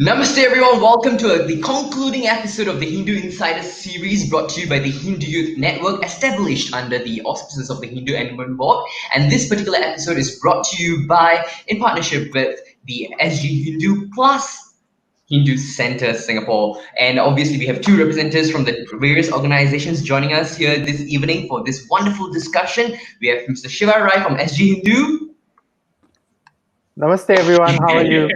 Namaste everyone, welcome to the concluding episode of the Hindu Insider series brought to you by the Hindu Youth Network, established under the auspices of the Hindu Endowments Board. And this particular episode is brought to you in partnership with the SGHindu plus Hindu Center Singapore. And obviously we have two representatives from the various organizations joining us here this evening for this wonderful discussion. We have Mr. Shiva Rai from SGHindu. Namaste everyone, how are you?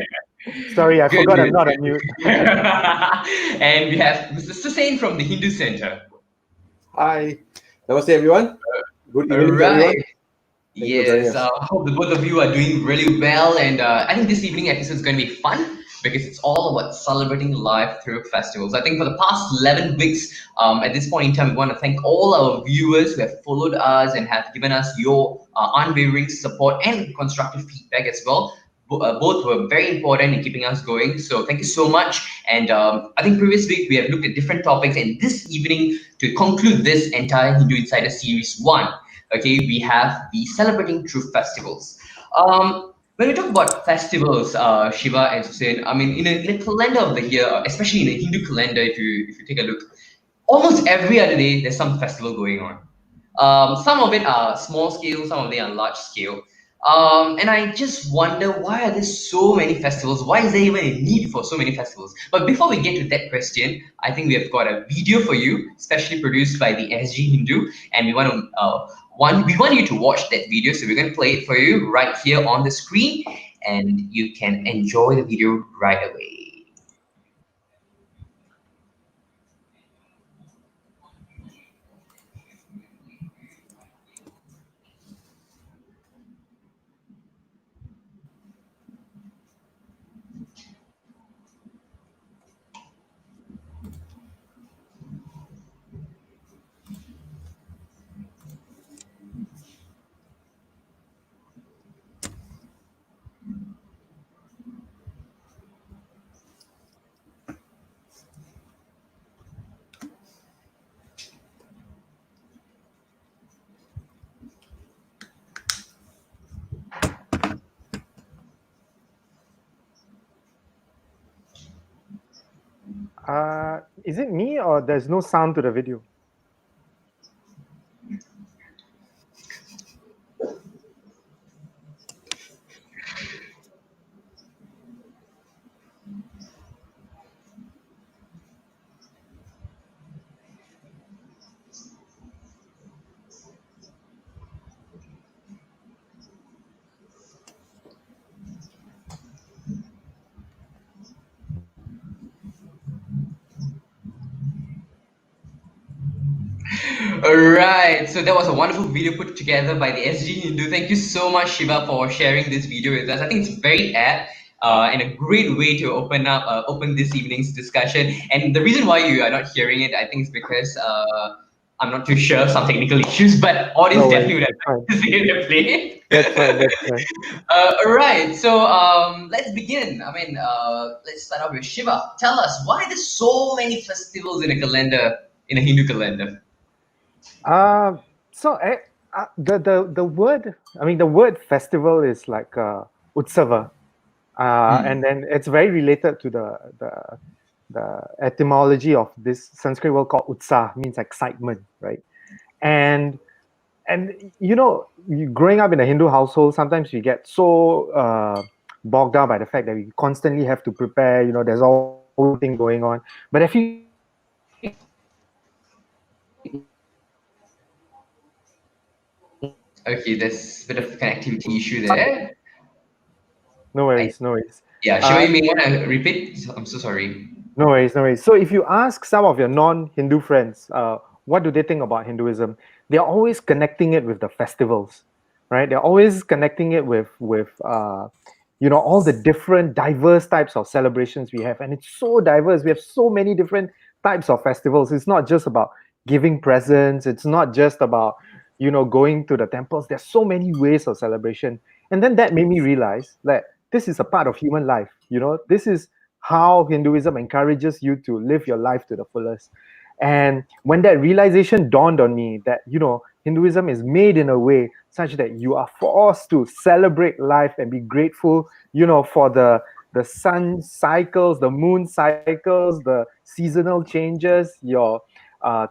Sorry, I forgot I'm not on mute. And we have Mr. Susantharan from the Hindu Center. Hi. Namaste everyone. Good evening to everyone. Yes, I hope the both of you are doing really well, and I think this evening episode is going to be fun because it's all about celebrating life through festivals. I think for the past 11 weeks, at this point in time, we want to thank all our viewers who have followed us and have given us your unwavering support and constructive feedback as well. Both were very important in keeping us going. So thank you so much. And I think previous week we have looked at different topics, and this evening to conclude this entire Hindu Insider Series 1, okay, we have the Celebrating Thru Festivals. When we talk about festivals, Shiva and Susan, I mean, in a calendar of the year, especially in a Hindu calendar, if you take a look, almost every other day there's some festival going on. Some of it are small scale, some of them are large scale. And I just wonder, why are there so many festivals? Why is there even a need for so many festivals? But before we get to that question, I think we have got a video for you, specially produced by the SGHindu, and we want you to watch that video. So we're going to play it for you right here on the screen, and you can enjoy the video right away. Is it me or there's no sound to the video? Alright, so that was a wonderful video put together by the SGHindu. Thank you so much, Shiva, for sharing this video with us. I think it's very apt and a great way to open this evening's discussion. And the reason why you are not hearing it, I think, is because I'm not too sure of some technical issues, but audience definitely would have to see the play. That's fine. Alright, so let's begin. I mean, let's start off with Shiva. Tell us, why there's so many festivals in a Hindu calendar? The word festival is like utsava, and then it's very related to the etymology of this Sanskrit word called utsa, means excitement, right? And growing up in a Hindu household, sometimes we get so bogged down by the fact that we constantly have to prepare. There's always thing going on. But if you Okay, there's a bit of connectivity issue there. No worries. Yeah, Shiva, you may want to repeat? I'm so sorry. No worries. So if you ask some of your non-Hindu friends, what do they think about Hinduism? They're always connecting it with the festivals, right? They're always connecting it with all the different diverse types of celebrations we have. And it's so diverse. We have so many different types of festivals. It's not just about giving presents. It's not just about going to the temples. There's so many ways of celebration. And then that made me realize that this is a part of human life. This is how Hinduism encourages you to live your life to the fullest. And when that realization dawned on me that, Hinduism is made in a way such that you are forced to celebrate life and be grateful, for the the sun cycles, the moon cycles, the seasonal changes, your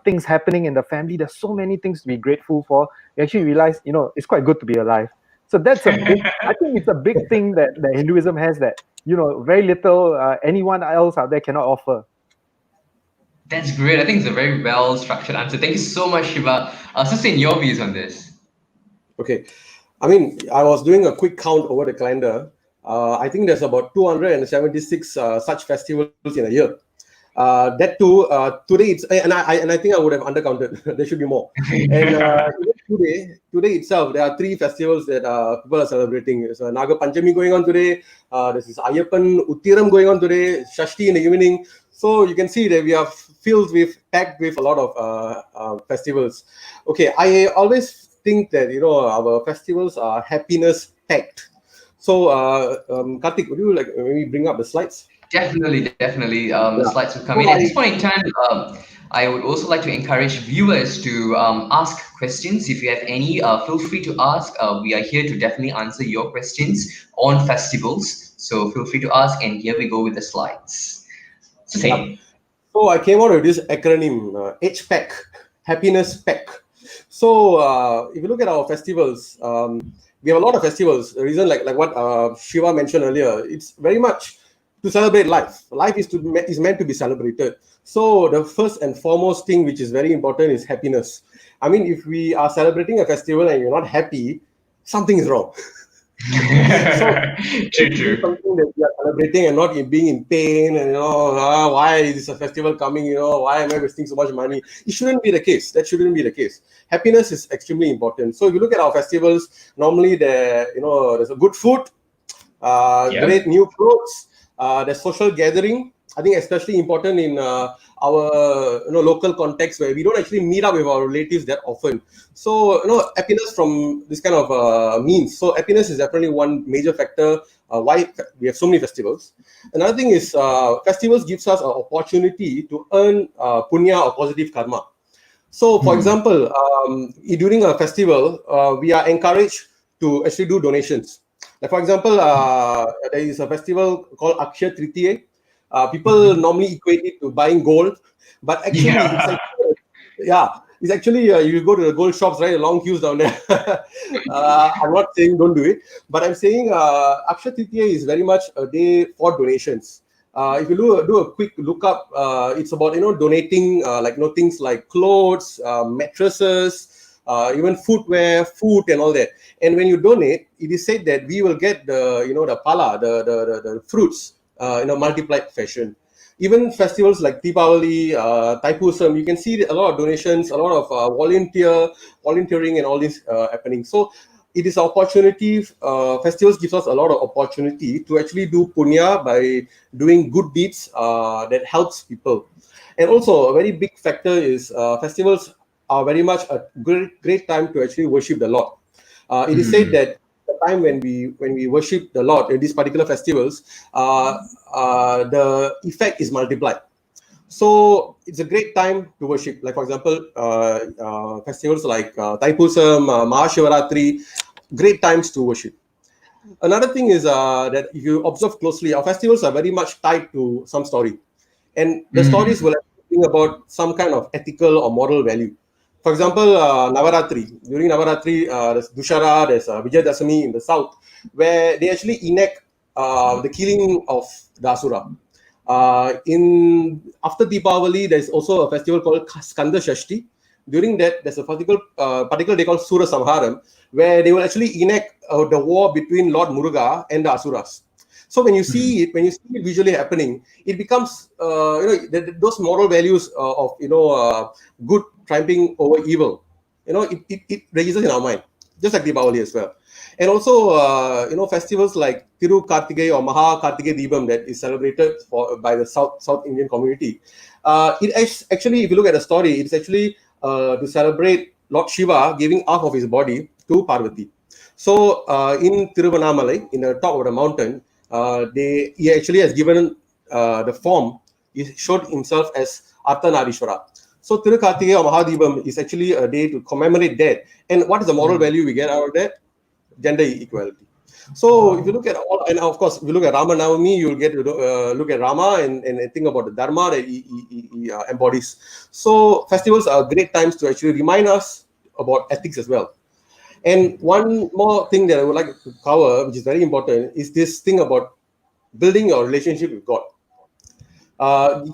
things happening in the family. There's so many things to be grateful for. You actually realize, it's quite good to be alive. So that's a big, I think it's a big thing that Hinduism has that, very little anyone else out there cannot offer. That's great. I think it's a very well structured answer. Thank you so much, Shiva. Sustain your views on this. Okay. I mean, I was doing a quick count over the calendar. I think there's about 276 such festivals in a year. That too, today it's and I think I would have undercounted. There should be more. And today itself, there are 3 festivals that people are celebrating. There's Naga Panchami going on today. There's this Ayyappan Uttiram going on today. Shashti in the evening. So you can see that we are packed with a lot of festivals. Okay, I always think that our festivals are happiness packed. So Karthik, would you like maybe bring up the slides? Definitely. The Yeah. slides will come in. At this point in time, I would also like to encourage viewers to ask questions. If you have any, feel free to ask. We are here to definitely answer your questions on festivals. So feel free to ask. And here we go with the slides. Same. So I came out with this acronym, HPAC, Happiness Pack. So if you look at our festivals, we have a lot of festivals. The reason, like what Shiva mentioned earlier, it's very much to celebrate life. Life is meant to be celebrated. So the first and foremost thing which is very important is happiness. I mean, if we are celebrating a festival and you're not happy, something is wrong. True. Something that we are celebrating and not being in pain and why is a festival coming, why am I wasting so much money? It shouldn't be the case. That shouldn't be the case. Happiness is extremely important. So if you look at our festivals, normally there's a good food, great new clothes, there's social gathering. I think especially important in our local context where we don't actually meet up with our relatives that often. So happiness from this kind of means. So happiness is definitely one major factor why we have so many festivals. Another thing is festivals gives us an opportunity to earn punya or positive karma. So for example, during a festival, we are encouraged to actually do donations. Like for example, there is a festival called Akshaya Tritiya. People normally equate it to buying gold, but actually, it's actually you go to the gold shops, right? Long queues down there. I'm not saying don't do it, but I'm saying Akshaya Tritiya is very much a day for donations. If you do a quick lookup, it's about donating things like clothes, mattresses, even footwear, food, and all that. And when you donate, it is said that we will get the pala, the fruits, multiplied fashion. Even festivals like Deepavali, Thaipusam, you can see a lot of donations, a lot of volunteering, and all this happening. So it is an opportunity. Festivals gives us a lot of opportunity to actually do punya by doing good deeds that helps people. And also a very big factor is festivals are very much a great time to actually worship the Lord. It is said that the time when we worship the Lord in these particular festivals, the effect is multiplied. So it's a great time to worship. Like for example, festivals like Thaipusam, Mahashivaratri, great times to worship. Another thing is that if you observe closely, our festivals are very much tied to some story, and the stories will bring about some kind of ethical or moral value. For example, Navaratri. During Navaratri, there's Dussehra, there's Vijayadashami in the south, where they actually enact the killing of the Asura. After Deepavali, there's also a festival called Skanda Shashti. During that, there's a particular day called Sura Samharam, where they will actually enact the war between Lord Muruga and the Asuras. So when you see it visually happening, it becomes those moral values of good triumphing over evil. It registers in our mind, just like Deepavali as well. And also, festivals like Thiru Karthikei or Maha Karthikei Deepam that is celebrated by the South Indian community. Actually, if you look at the story, it's actually to celebrate Lord Shiva giving half of his body to Parvati. So in Tiruvannamalai, in the top of the mountain, he actually has given the form. He showed himself as Arthanarishwara. So Tirukarthikei or Mahadibam is actually a day to commemorate that. And what is the moral value we get out of that? Gender equality. So if you look at all, and of course, if you look at Rama Navami, you'll get to look at Rama and think about the Dharma that he embodies. So festivals are great times to actually remind us about ethics as well. And one more thing that I would like to cover, which is very important, is this thing about building your relationship with God,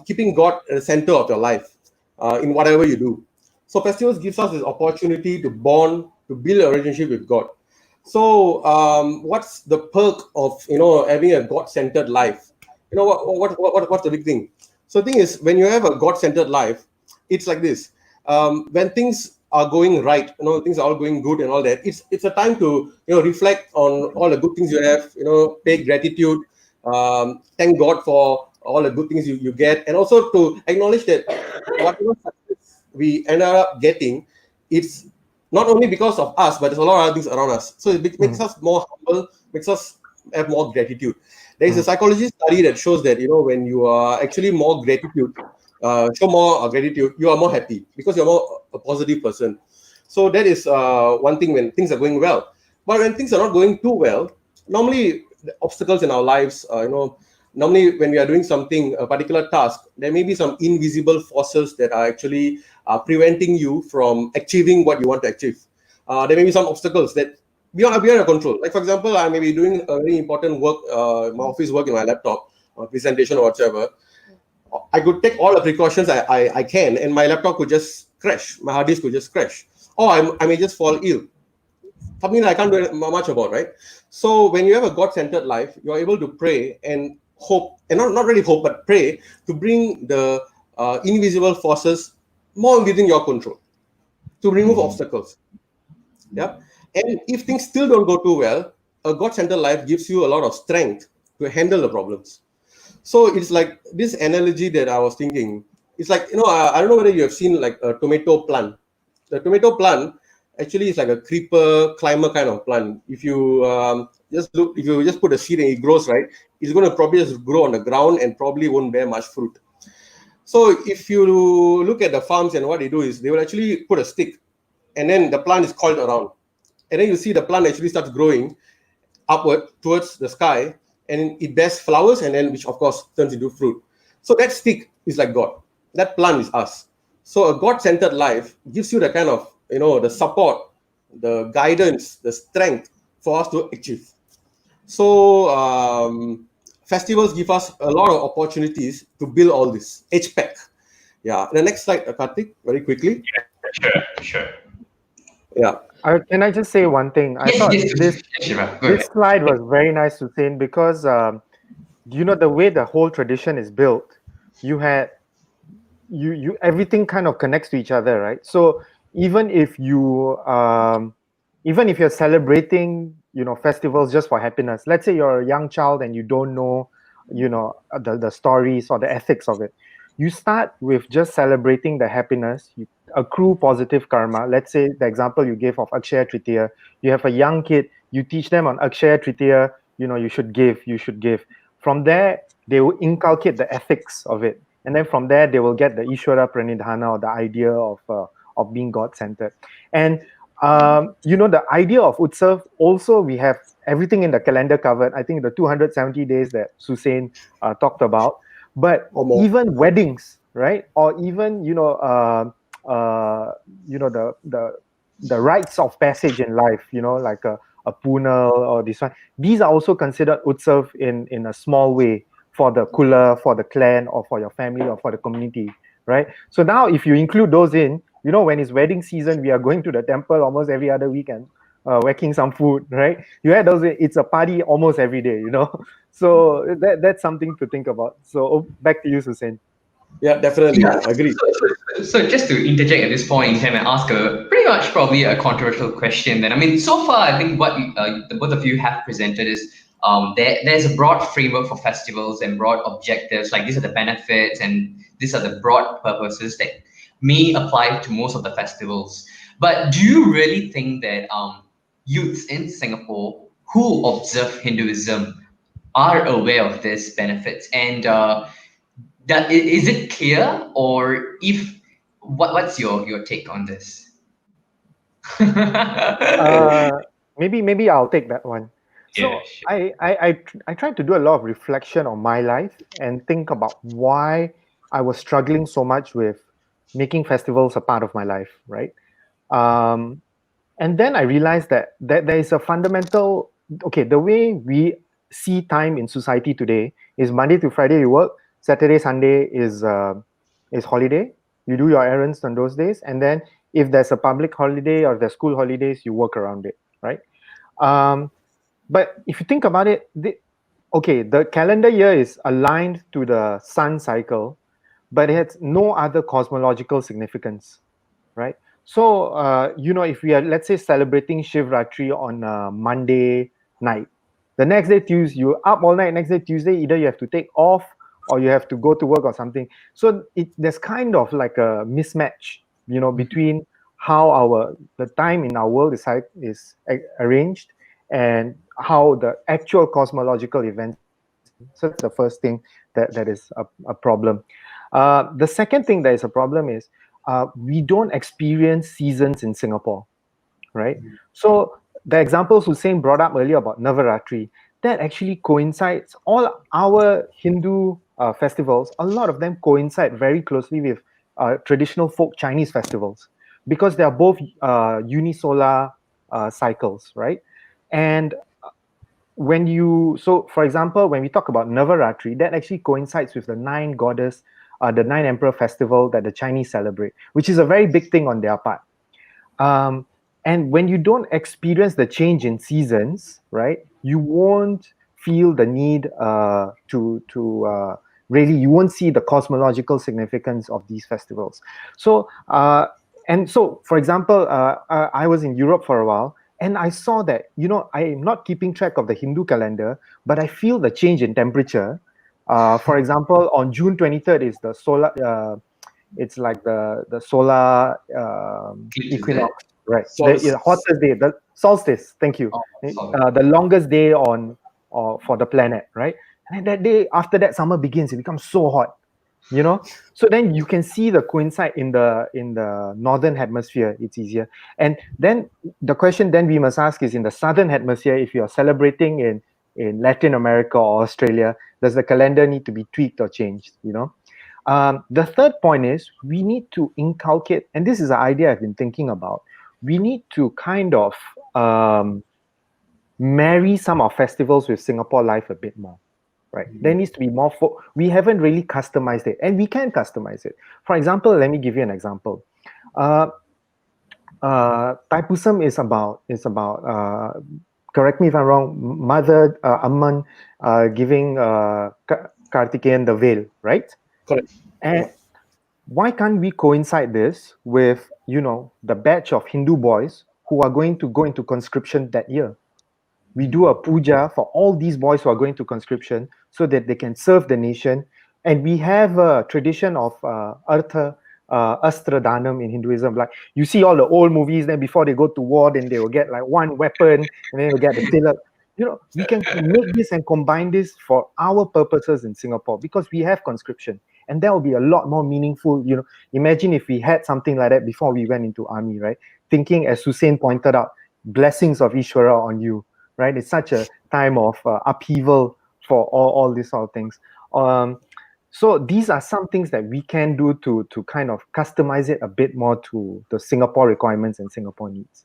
keeping God at the center of your life in whatever you do. So festivals gives us this opportunity to bond, to build a relationship with God. So what's the perk of having a God-centered life? What's the big thing? So the thing is, when you have a God-centered life, it's like this. When things are going right, things are all going good and all that. It's a time to reflect on all the good things you have. Pay gratitude, thank God for all the good things you get, and also to acknowledge that whatever success we end up getting, it's not only because of us, but there's a lot of other things around us. So it makes us more humble, makes us have more gratitude. There is a psychology study that shows that when you are actually more gratitude, show more gratitude, you are more happy because you're more a positive person. So that is one thing when things are going well. But when things are not going too well, normally the obstacles in our lives, normally when we are doing something, a particular task, there may be some invisible forces that are actually preventing you from achieving what you want to achieve. There may be some obstacles that beyond your control. Like for example, I may be doing a very important work, my office work in my laptop, or presentation or whatever. I could take all the precautions I can, and my laptop could just crash. My hard disk could just crash, or I may just fall ill. Something that I can't do much about, right? So when you have a God-centered life, you're able to pray and hope, and not really hope, but pray to bring the invisible forces more within your control, to remove obstacles. Yeah. And if things still don't go too well, a God-centered life gives you a lot of strength to handle the problems. So it's like this analogy that I was thinking. It's like, I don't know whether you have seen like a tomato plant. The tomato plant actually is like a creeper climber kind of plant. If you if you just put a seed and it grows, right, it's going to probably just grow on the ground and probably won't bear much fruit. So if you look at the farms and what they do is they will actually put a stick and then the plant is coiled around. And then you see the plant actually starts growing upward towards the sky, and it bears flowers, and then which of course turns into fruit. So that stick is like God. That plant is us. So a God-centered life gives you the kind of the support, the guidance, the strength for us to achieve. So festivals give us a lot of opportunities to build all this. HPEC. Yeah. The next slide, Karthik, very quickly. Sure. Yeah. Can I just say one thing? I Yes, thought yes, this Shiva, go this ahead. slide was very nice to see because the way the whole tradition is built, you had you everything kind of connects to each other, right? So even if you even if you're celebrating festivals just for happiness, let's say you're a young child and you don't know the stories or the ethics of it, you start with just celebrating the happiness, you accrue positive karma. Let's say the example you gave of Akshaya Tritiya, you have a young kid, you teach them on Akshaya Tritiya, you should give. From there they will inculcate the ethics of it, and then from there they will get the Ishwara Pranidhana, or the idea of being God-centered. And the idea of Utsav, also we have everything in the calendar covered. I think the 270 days that Susain talked about, but Or more. even weddings, right? Or even the rites of passage in life, like a punal or this one. These are also considered Utsav in a small way, for the kula, for the clan, or for your family, or for the community, right? So now if you include those in, when it's wedding season, we are going to the temple almost every other weekend, whacking some food, right? You had those, it's a party almost every day, So that's something to think about. So back to you, Susain. Yeah, definitely. Yeah. Agree. So just to interject at this point in time and ask a pretty much probably a controversial question. Then I mean, so far I think what the both of you have presented is there's a broad framework for festivals and broad objectives. Like these are the benefits and these are the broad purposes that may apply to most of the festivals. But do you really think that youths in Singapore who observe Hinduism are aware of these benefits and is it clear, or if what's your take on this? uh maybe I'll take that one. Yeah, So sure. I tried to do a lot of reflection on my life and think about why I was struggling so much with making festivals a part of my life, right? Um, and then I realized that there is a fundamental, okay, the way we see time in society today is Monday to Friday you work, Saturday Sunday is holiday. You do your errands on those days, and then if there's a public holiday or there's school holidays, you work around it, right? Um, but if you think about it, okay, the calendar year is aligned to the sun cycle, but it has no other cosmological significance, right? So, if we are, let's say, celebrating Shiva Rai on Monday night, the next day Tuesday, you're up all night. Next day Tuesday, either you have to take off or you have to go to work or something. So there's kind of like a mismatch, between how the time in our world is arranged and how the actual cosmological events are happening. So that's the first thing that is a problem. The second thing that is a problem is we don't experience seasons in Singapore, right? So the examples Hussein brought up earlier about Navaratri, that actually coincides. All our Hindu festivals, a lot of them coincide very closely with traditional folk Chinese festivals because they are both unisolar cycles, right? And so for example, when we talk about Navaratri, that actually coincides with the the nine emperor festival that the Chinese celebrate, which is a very big thing on their part. um, and when you don't experience the change in seasons, right, you won't feel the need to really, you won't see the cosmological significance of these festivals. So for example, I was in Europe for a while, and I saw that, I am not keeping track of the Hindu calendar, but I feel the change in temperature. For example, on June 23rd is the solar it's like the solar Eclipse, is it? equinox, right? The Solstice. hottest day, the solstice. Thank you. Oh, sorry. The longest day on for the planet, right? And then that day after that, summer begins. It becomes so hot, you know. So then you can see the coincide in the northern hemisphere. It's easier. And then the question then we must ask is, in the southern hemisphere, if you are celebrating in Latin America or Australia, does the calendar need to be tweaked or changed? The third point is we need to inculcate, and this is an idea I've been thinking about. We need to kind of marry some of festivals with Singapore life a bit more, right? There needs to be more. We haven't really customized it, and we can customize it. For example, let me give you an example. Uh, Taipusam is about. Correct me if I'm wrong. Mother Amman giving Kartikeyan the veil, right? Correct. And Yeah. why can't we coincide this with the batch of Hindu boys who are going to go into conscription that year? We do a puja for all these boys who are going to conscription so that they can serve the nation. And we have a tradition of Astra Danam in Hinduism. Like, you see all the old movies, then before they go to war, then they will get like one weapon and then they'll get the tilak. We can make this and combine this for our purposes in Singapore because we have conscription. And that will be a lot more meaningful. Imagine if we had something like that before we went into army, right? Thinking, as Hussein pointed out, blessings of Ishvara on you, right? It's such a time of upheaval for all these sort of things. So these are some things that we can do to kind of customize it a bit more to the Singapore requirements and Singapore needs.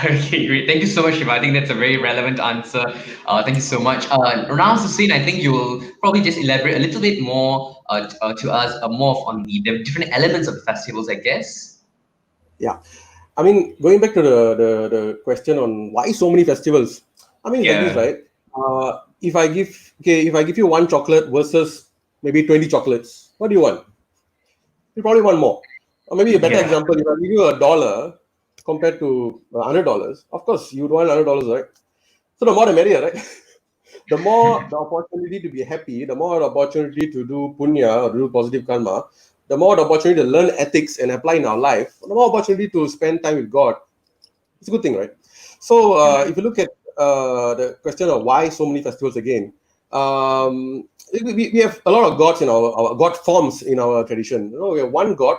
Okay, great. Thank you so much, Shiva. I think that's a very relevant answer. Thank you so much. Ronald Hussein, I think you will probably just elaborate a little bit more to us more on the different elements of the festivals, I guess. Yeah. I mean, going back to the question on why so many festivals. I mean, it's like this, Yeah. right? If I give you one chocolate versus maybe 20 chocolates, what do you want? You probably want more. Or maybe a better Yeah. example, if I give you $1 compared to $100, of course you'd want $100, right? So the more the merrier, right? The more the opportunity to be happy, the more the opportunity to do punya or do positive karma, the more the opportunity to learn ethics and apply in our life, the more opportunity to spend time with God. It's a good thing, right? So if you look at the question of why so many festivals again, we have a lot of gods in our god forms in our tradition. We have one god.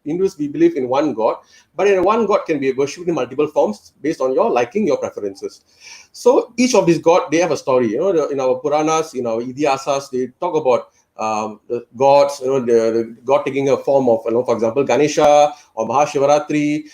Hindus, we believe in one god, but in one god can be worshipped in multiple forms based on your liking, your preferences. So each of these gods, they have a story. In our Puranas, in our Idiasas, they talk about the gods, the god taking a form of, for example, Ganesha or Mahashivaratri,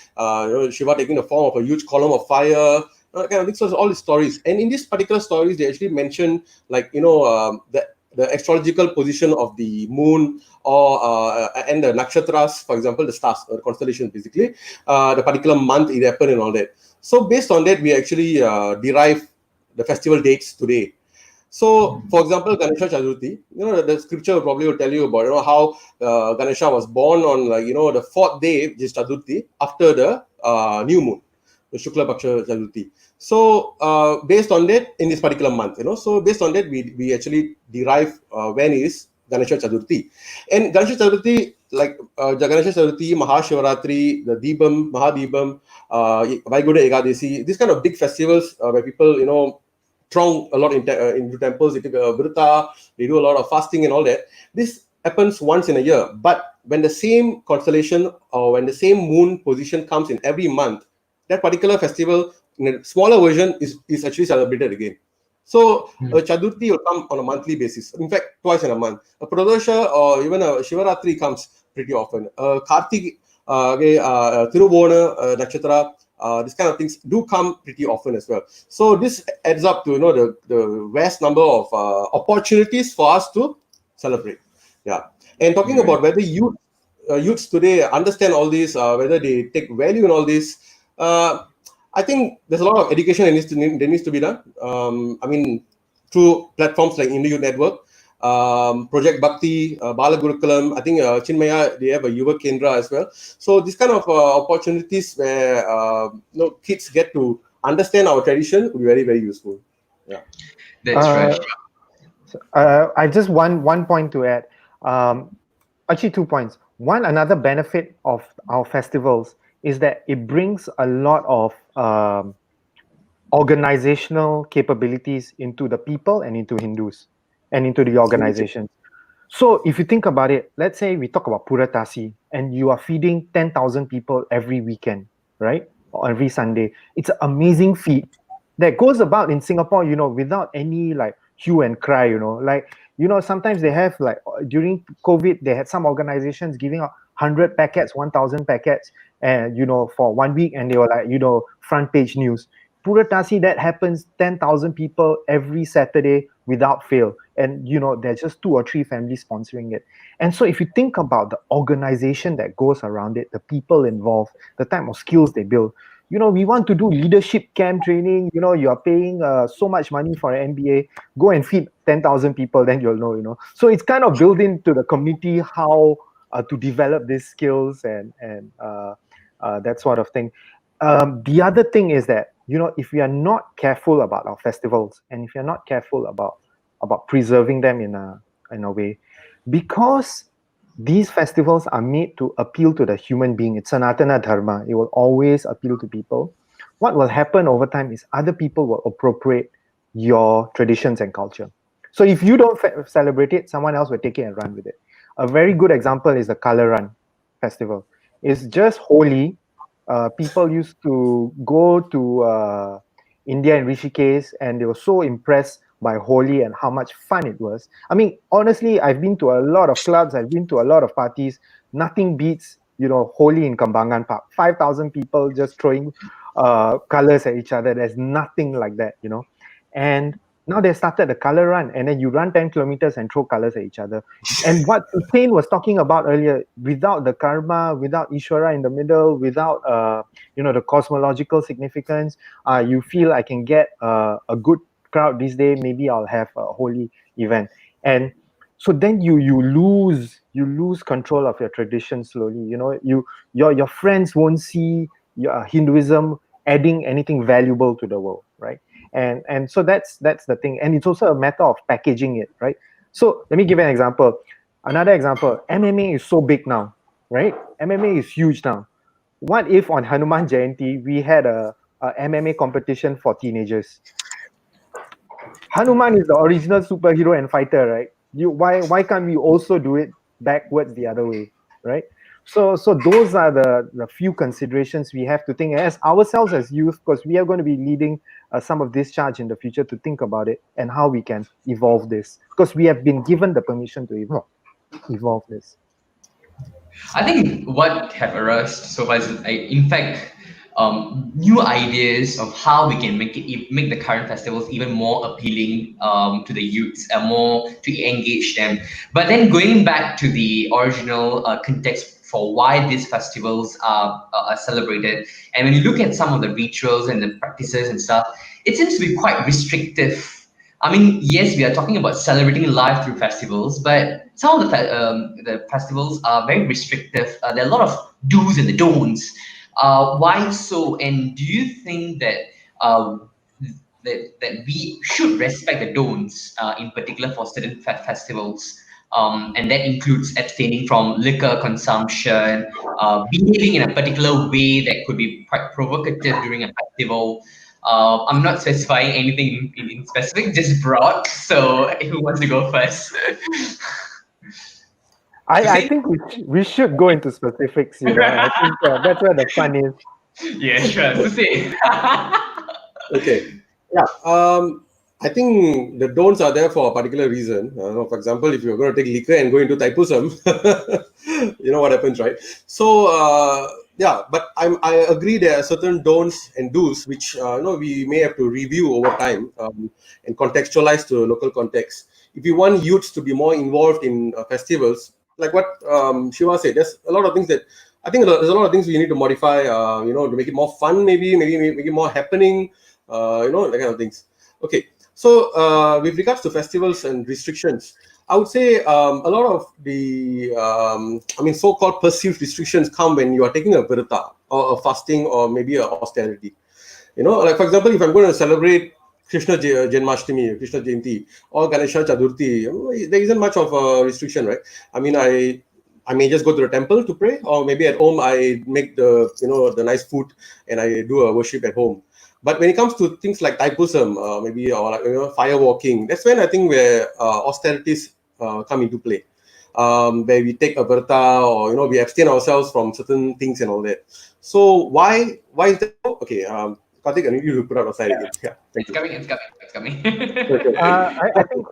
Shiva taking the form of a huge column of fire. Kind of things. So all these stories, and in these particular stories, they actually mention the astrological position of the moon and the nakshatras, for example, the stars, the constellations, basically, the particular month it happened and all that. So based on that, we actually derive the festival dates today. So, for example, Ganesha Chaturthi, the scripture probably will tell you about how Ganesha was born on the fourth day, which is Chaturthi, after the new moon, the Shukla Paksha Chaturthi. So, based on that, in this particular month, so based on that, we actually derive when is Ganesha Chaturthi. And Ganesha Chaturthi, like Ganesha Chaturthi, Mahashivaratri, the Deepam, Mahadibam, Vaikuntha Ekadasi, these kind of big festivals where people, throng a lot into temples, they take a vrita, they do a lot of fasting and all that. This happens once in a year. But when the same constellation or when the same moon position comes in every month, that particular festival in a smaller version is actually celebrated again. So a Chaturthi will come on a monthly basis. In fact, twice in a month. A Pradosha or even a Shivaratri comes pretty often. Kartik, Tiruvona, Nakshatra, these kind of things do come pretty often as well. So this adds up to the vast number of opportunities for us to celebrate. Yeah. And talking about whether youths today understand all this, whether they take value in all this, I think there's a lot of education that needs to be done. Through platforms like Hindu Youth Network, Project Bhakti, Bala Gurukulam, I think Chinmaya, they have a Yuva Kendra as well. So these kind of opportunities where kids get to understand our tradition will be very, very useful. Yeah. That's right. I just one point to add. Actually, 2 points. One, another benefit of our festivals is that it brings a lot of organizational capabilities into the people and into Hindus and into the organizations. So if you think about it, let's say we talk about Puratasi and you are feeding 10,000 people every weekend, right? Or every Sunday. It's an amazing feat that goes about in Singapore, without any hue and cry, sometimes they have during COVID, they had some organizations giving out 100 packets, 1,000 packets, and, for 1 week, and they were front page news. Puratasi, that happens 10,000 people every Saturday without fail. And, there's just 2 or 3 families sponsoring it. And so if you think about the organization that goes around it, the people involved, the type of skills they build, we want to do leadership camp training, you are paying so much money for an MBA, go and feed 10,000 people, then you'll know. So it's kind of built into the community how to develop these skills and that sort of thing. The other thing is that, if we are not careful about our festivals and if you're not careful about preserving them in a way, because these festivals are made to appeal to the human being. It's Sanatana Dharma. It will always appeal to people. What will happen over time is other people will appropriate your traditions and culture. So if you don't celebrate it, someone else will take it and run with it. A very good example is the Color Run festival. It's just Holi. People used to go to India and Rishikesh, and they were so impressed by Holi and how much fun it was. I mean, honestly, I've been to a lot of clubs, I've been to a lot of parties. Nothing beats, Holi in Kembangan Park. 5,000 people just throwing colors at each other. There's nothing like that, And now they started the color run, and then you run 10 kilometers and throw colors at each other. And what Hussein was talking about earlier, without the karma, without Ishvara in the middle, without the cosmological significance, you feel I can get a good crowd this day, maybe I'll have a holy event. And so then you lose control of your tradition slowly. Your friends won't see your Hinduism adding anything valuable to the world, right? And so that's the thing. And it's also a matter of packaging it, right? So let me give an example. Another example, MMA is so big now, right? MMA is huge now. What if on Hanuman Jayanti we had a MMA competition for teenagers? Hanuman is the original superhero and fighter, right? Why can't we also do it backwards the other way, right? So those are the few considerations we have to think as ourselves as youth, because we are going to be leading some of this charge in the future, to think about it and how we can evolve this, because we have been given the permission to evolve this. I think what have arisen so far is, in fact, new ideas of how we can make the current festivals even more appealing to the youths, more to engage them. But then going back to the original context for why these festivals are celebrated, and when you look at some of the rituals and the practices and stuff, it seems to be quite restrictive. I mean, yes, we are talking about celebrating life through festivals, but some of the festivals are very restrictive. There are a lot of do's and the don'ts. Why so? And do you think that uh, that we should respect the don'ts, in particular for certain festivals? And that includes abstaining from liquor consumption, behaving in a particular way that could be quite provocative during a festival. I'm not specifying anything in specific, just broad. So who wants to go first? I Hussein? think we should go into specifics here. I think that's where the fun is. Yeah, sure. Hussein. Okay. Yeah. I think the don'ts are there for a particular reason. For example, if you're going to take liquor and go into Taipusam, you know what happens, right? So, yeah, but I agree there are certain don'ts and do's which we may have to review over time, and contextualize to local context. If you want youths to be more involved in festivals, like what Shiva said, there's a lot of things that I think there's a lot of things we need to modify, to make it more fun, maybe make it more happening, that kind of things. Okay, so with regards to festivals and restrictions, I would say a lot of the, so-called perceived restrictions come when you are taking a virata or a fasting or maybe a austerity. Like for example, if I'm going to celebrate Krishna Janmashtami, Krishna Jayanti, or Ganesha Chaturthi, there isn't much of a restriction, right? I mean, I may just go to the temple to pray, or maybe at home I make the nice food and I do a worship at home. But when it comes to things like Taipusam, maybe, or like, fire walking, that's when I think where austerities come into play, where we take a virta, or we abstain ourselves from certain things and all that. So why is that? Okay, Karthik, I need you to put out aside again. Yeah, thank It's you. coming. It's coming. Okay. I think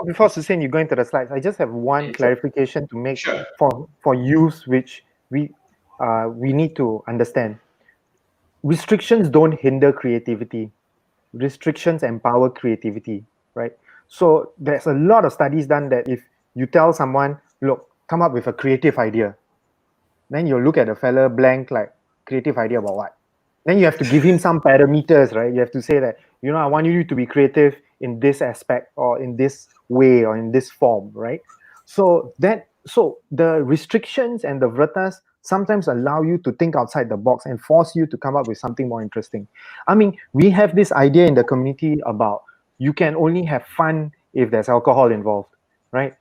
before Susain, you go into the slides, I just have one clarification to make Sure. for youth, which we need to understand. Restrictions don't hinder creativity. Restrictions empower creativity, right? So there's a lot of studies done that if you tell someone, look, come up with a creative idea, then you'll look at a fella blank, like, creative idea about what? Then you have to give him some parameters, right? You have to say that, I want you to be creative in this aspect, or in this way, or in this form, right? So the restrictions and the vratas sometimes allow you to think outside the box and force you to come up with something more interesting. I mean, we have this idea in the community about you can only have fun if there's alcohol involved, right?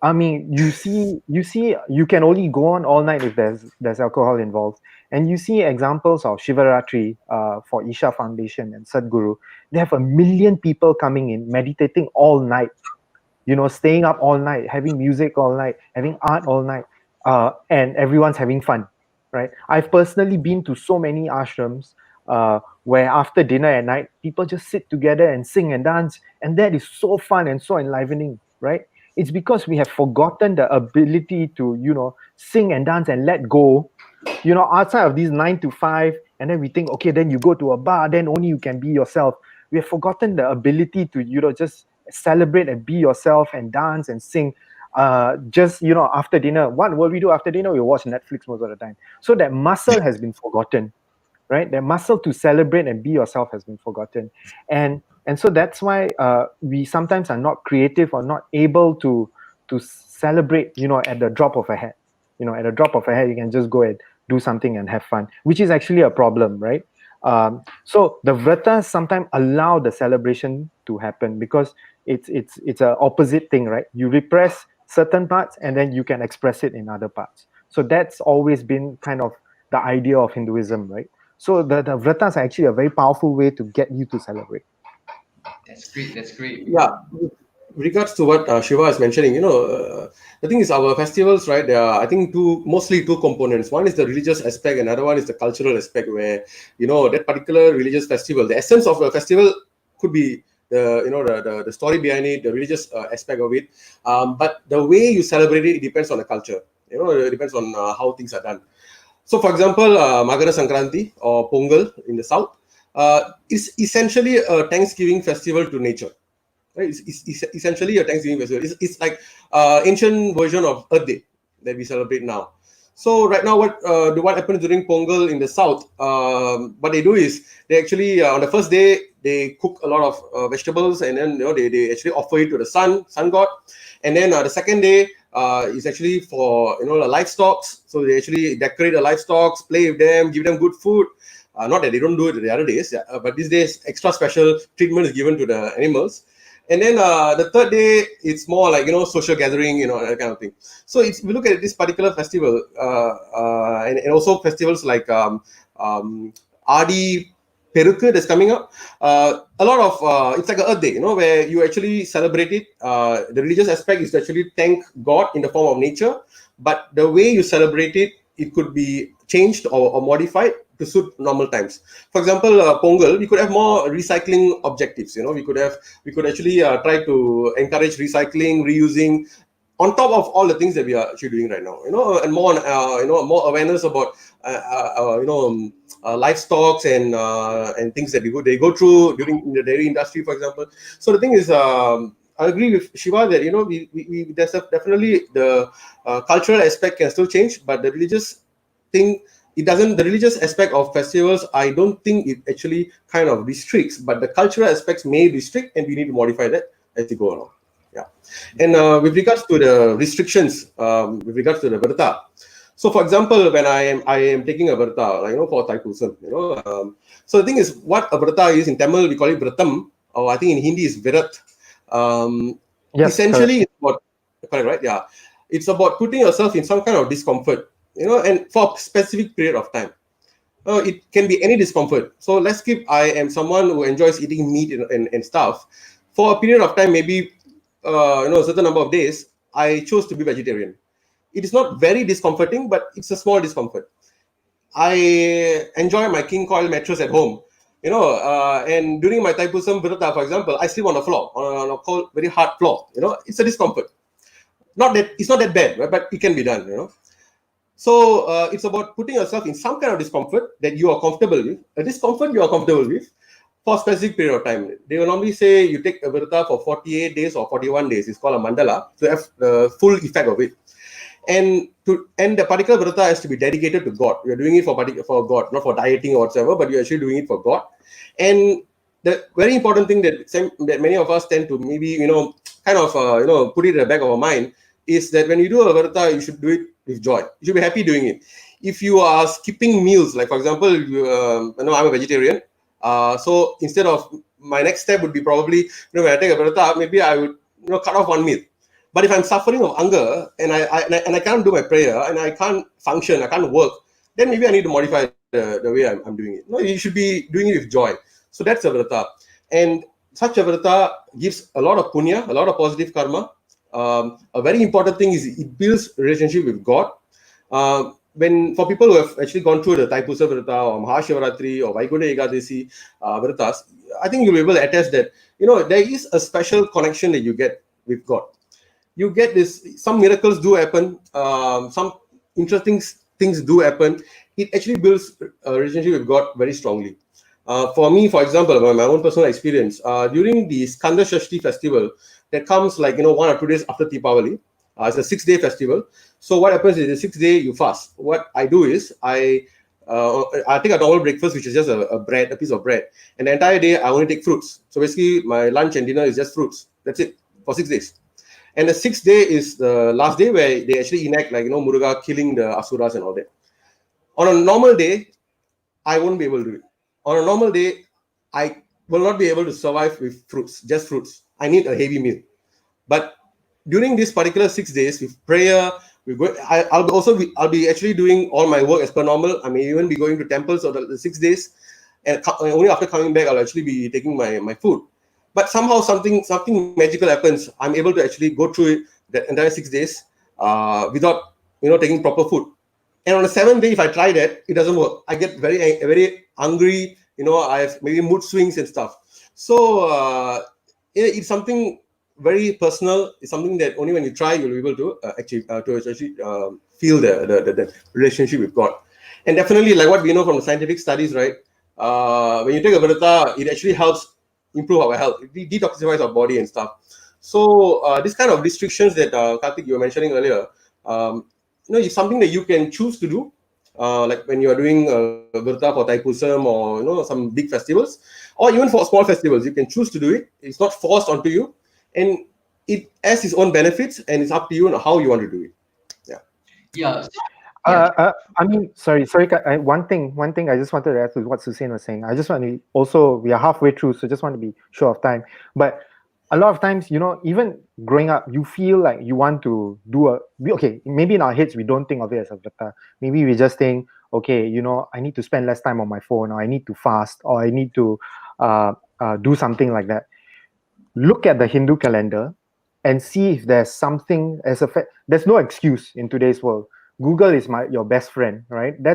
I mean, you can only go on all night if there's alcohol involved. And you see examples of Shiva Rai for Isha Foundation and Sadhguru. They have 1 million people coming in, meditating all night, staying up all night, having music all night, having art all night, and everyone's having fun, right? I've personally been to so many ashrams where after dinner at night, people just sit together and sing and dance, and that is so fun and so enlivening, right? It's because we have forgotten the ability to, sing and dance and let go, outside of these 9 to 5, and then we think, okay, then you go to a bar, then only you can be yourself. We have forgotten the ability to, just celebrate and be yourself and dance and sing. Just after dinner, what will we do after dinner? We watch Netflix most of the time. So that muscle has been forgotten, right? That muscle to celebrate and be yourself has been forgotten. And so that's why we sometimes are not creative or not able to celebrate, at the drop of a hat. At a drop of a hat, you can just go and do something and have fun, which is actually a problem, right? So the vratas sometimes allow the celebration to happen, because it's an opposite thing, right? You repress certain parts and then you can express it in other parts. So that's always been kind of the idea of Hinduism, right? So the vratas are actually a very powerful way to get you to celebrate. That's great. That's great. Yeah, with regards to what Shiva is mentioning, the thing is our festivals, right? There are, I think, mostly two components. One is the religious aspect, another one is the cultural aspect, where that particular religious festival, the essence of the festival could be the story behind it, the religious aspect of it. But the way you celebrate it, it depends on the culture. It depends on how things are done. So, for example, Magara Sankranti or Pongal in the south is essentially a Thanksgiving festival to nature. Right? It's essentially a Thanksgiving festival. It's like ancient version of Earth Day that we celebrate now. So right now, what happens during Pongal in the south? What they do is they actually on the first day they cook a lot of vegetables, and then they actually offer it to the sun god, and then the second day is actually for the livestock. So they actually decorate the livestock, play with them, give them good food. Not that they don't do it the other days, but these days extra special treatment is given to the animals. And then the third day, it's more like social gathering, that kind of thing. So if we look at this particular festival, and also festivals like Adi Perukku that's coming up, a lot of it's like an Earth Day, where you actually celebrate it. The religious aspect is to actually thank God in the form of nature, but the way you celebrate it, it could be changed or modified to suit normal times. For example, Pongal, we could have more recycling objectives. We could actually try to encourage recycling, reusing, on top of all the things that we are actually doing right now. And more more awareness about livestock and things that they go through during the dairy industry, for example. So the thing is, I agree with Shiva that there's definitely the cultural aspect can still change, but the religious thing, it doesn't. The religious aspect of festivals, I don't think it actually kind of restricts, but the cultural aspects may restrict, and we need to modify that as we go along. Yeah, and with regards to the restrictions, with regards to the Vrata. So, for example, when I am taking a Vrata, for Thaipusam, so the thing is, what a Vrata is in Tamil, we call it Vratam, or I think in Hindi is Virat. Yes, Essentially, it's about, correct, right? Yeah, it's about putting yourself in some kind of discomfort, and for a specific period of time. It can be any discomfort. So let's keep, I am someone who enjoys eating meat and stuff. For a period of time, maybe a certain number of days, I chose to be vegetarian. It is not very discomforting, but it's a small discomfort. I enjoy my king coil mattress at home, and during my Thaipusam Virata, for example, I sleep on the floor, on a cold, very hard floor. It's a discomfort. It's not that bad, right? But it can be done. So it's about putting yourself in some kind of discomfort that you are comfortable with, a discomfort you are comfortable with for a specific period of time. They will normally say you take a Virata for 48 days or 41 days. It's called a mandala to have the full effect of it. And the particular Virata has to be dedicated to God. You're doing it for God, not for dieting or whatever, but you're actually doing it for God. And the very important thing that many of us tend to maybe, kind of, put it in the back of our mind is that when you do a Virata, you should do it with joy. You should be happy doing it. If you are skipping meals, like for example, I'm a vegetarian. So instead of, my next step would be probably, when I take a Virata, maybe I would, cut off one meal. But if I'm suffering of hunger and I can't do my prayer and I can't function, I can't work, then maybe I need to modify the way I'm doing it. No, you should be doing it with joy. So that's a Virata. And such a Virata gives a lot of punya, a lot of positive karma. A very important thing is it builds relationship with God. For people who have actually gone through the Thaipusam Virata or Mahashivaratri or Vaikunta Ekadasi Viratas, I think you'll be able to attest that, there is a special connection that you get with God. You get this, some miracles do happen, some interesting things do happen. It actually builds a relationship with God very strongly. For me, for example, my own personal experience, during the Skanda Shashti festival, that comes like, 1 or 2 days after Deepavali. It's a 6-day festival. So what happens is the 6th day you fast. What I do is I take a normal breakfast, which is just a piece of bread. And the entire day I only take fruits. So basically my lunch and dinner is just fruits. That's it for 6 days. And the 6th day is the last day where they actually enact like, Muruga killing the Asuras and all that. On a normal day, I won't be able to do it. On a normal day, I will not be able to survive with fruits, just fruits. I need a heavy meal. But during this particular 6 days, with prayer, I'll be actually doing all my work as per normal. I may even be going to temples for the 6 days. And only after coming back, I'll actually be taking my food. but somehow something magical happens. I'm able to actually go through it the entire 6 days without taking proper food. And on the seventh day, if I try that, it doesn't work. I get very hungry. I have maybe mood swings and stuff. So it's something very personal. It's something that only when you try, you'll be able to actually feel the relationship with God. And definitely, like what we know from the scientific studies, right? When you take a Vrata, it actually helps improve our health. It detoxifies our body and stuff. So this kind of restrictions that Karthik, you were mentioning earlier, it's something that you can choose to do. Like when you are doing Virta for Thaipusam or some big festivals, or even for small festivals, you can choose to do it. It's not forced onto you, and it has its own benefits, and it's up to you on how you want to do it. Yeah. Yeah. I mean, sorry. One thing I just wanted to add to what Susan was saying. I just want to also, we are halfway through, so just want to be short of time. But a lot of times, even growing up, you feel like you want to do maybe in our heads, we don't think of it as a vrata. Maybe we just think, okay, I need to spend less time on my phone, or I need to fast, or I need to do something like that. Look at the Hindu calendar and see if there's something there's no excuse in today's world. Google is your best friend, right? I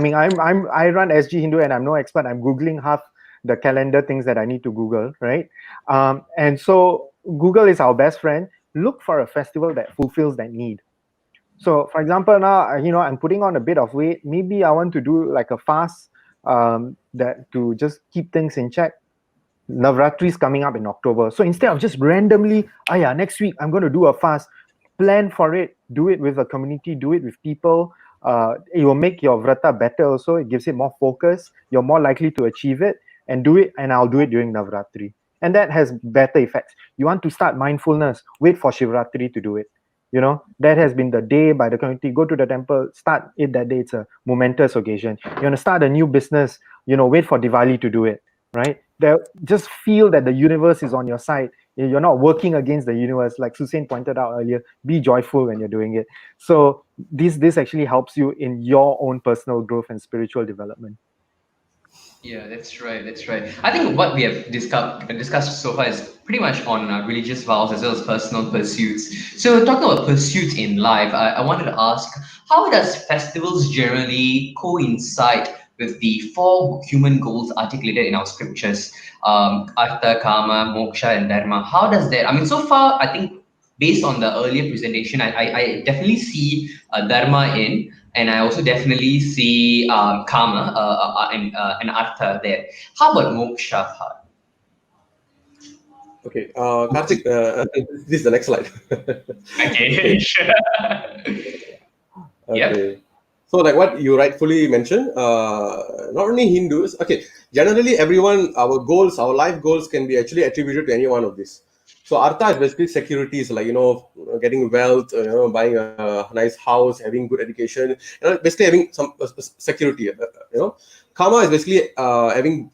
run SGHindu and I'm no expert. I'm Googling half the calendar things that I need to Google, right? And so Google is our best friend. Look for a festival that fulfills that need. So for example, now, I'm putting on a bit of weight. Maybe I want to do like a fast that to just keep things in check. Navratri is coming up in October. So instead of just randomly, next week I'm going to do a fast, plan for it, do it with a community, do it with people. It will make your vrata better also. It gives it more focus. You're more likely to achieve it, and do it. And I'll do it during Navratri. And that has better effects. You want to start mindfulness, wait for Shivratri to do it. That has been the day by the community. Go to the temple, start it that day. It's a momentous occasion. You want to start a new business, wait for Diwali to do it, right? Just feel that the universe is on your side. You're not working against the universe. Like Susan pointed out earlier, be joyful when you're doing it. So this actually helps you in your own personal growth and spiritual development. Yeah, that's right. That's right. I think what we have discussed so far is pretty much on religious vows as well as personal pursuits. So, talking about pursuits in life, I wanted to ask, how does festivals generally coincide with the four human goals articulated in our scriptures, Artha, Kama, Moksha, and Dharma? How does that? I mean, so far, I think based on the earlier presentation, I definitely see Dharma in. And I also definitely see karma and artha there. How about moksha part? Okay, Karthik, this is the next slide. Okay, sure. Yep. Okay. So, like what you rightfully mentioned, not only Hindus. Okay, generally everyone, our life goals can be actually attributed to any one of these. So, Artha is basically securities, like getting wealth, buying a nice house, having good education, basically having some security. Karma is basically having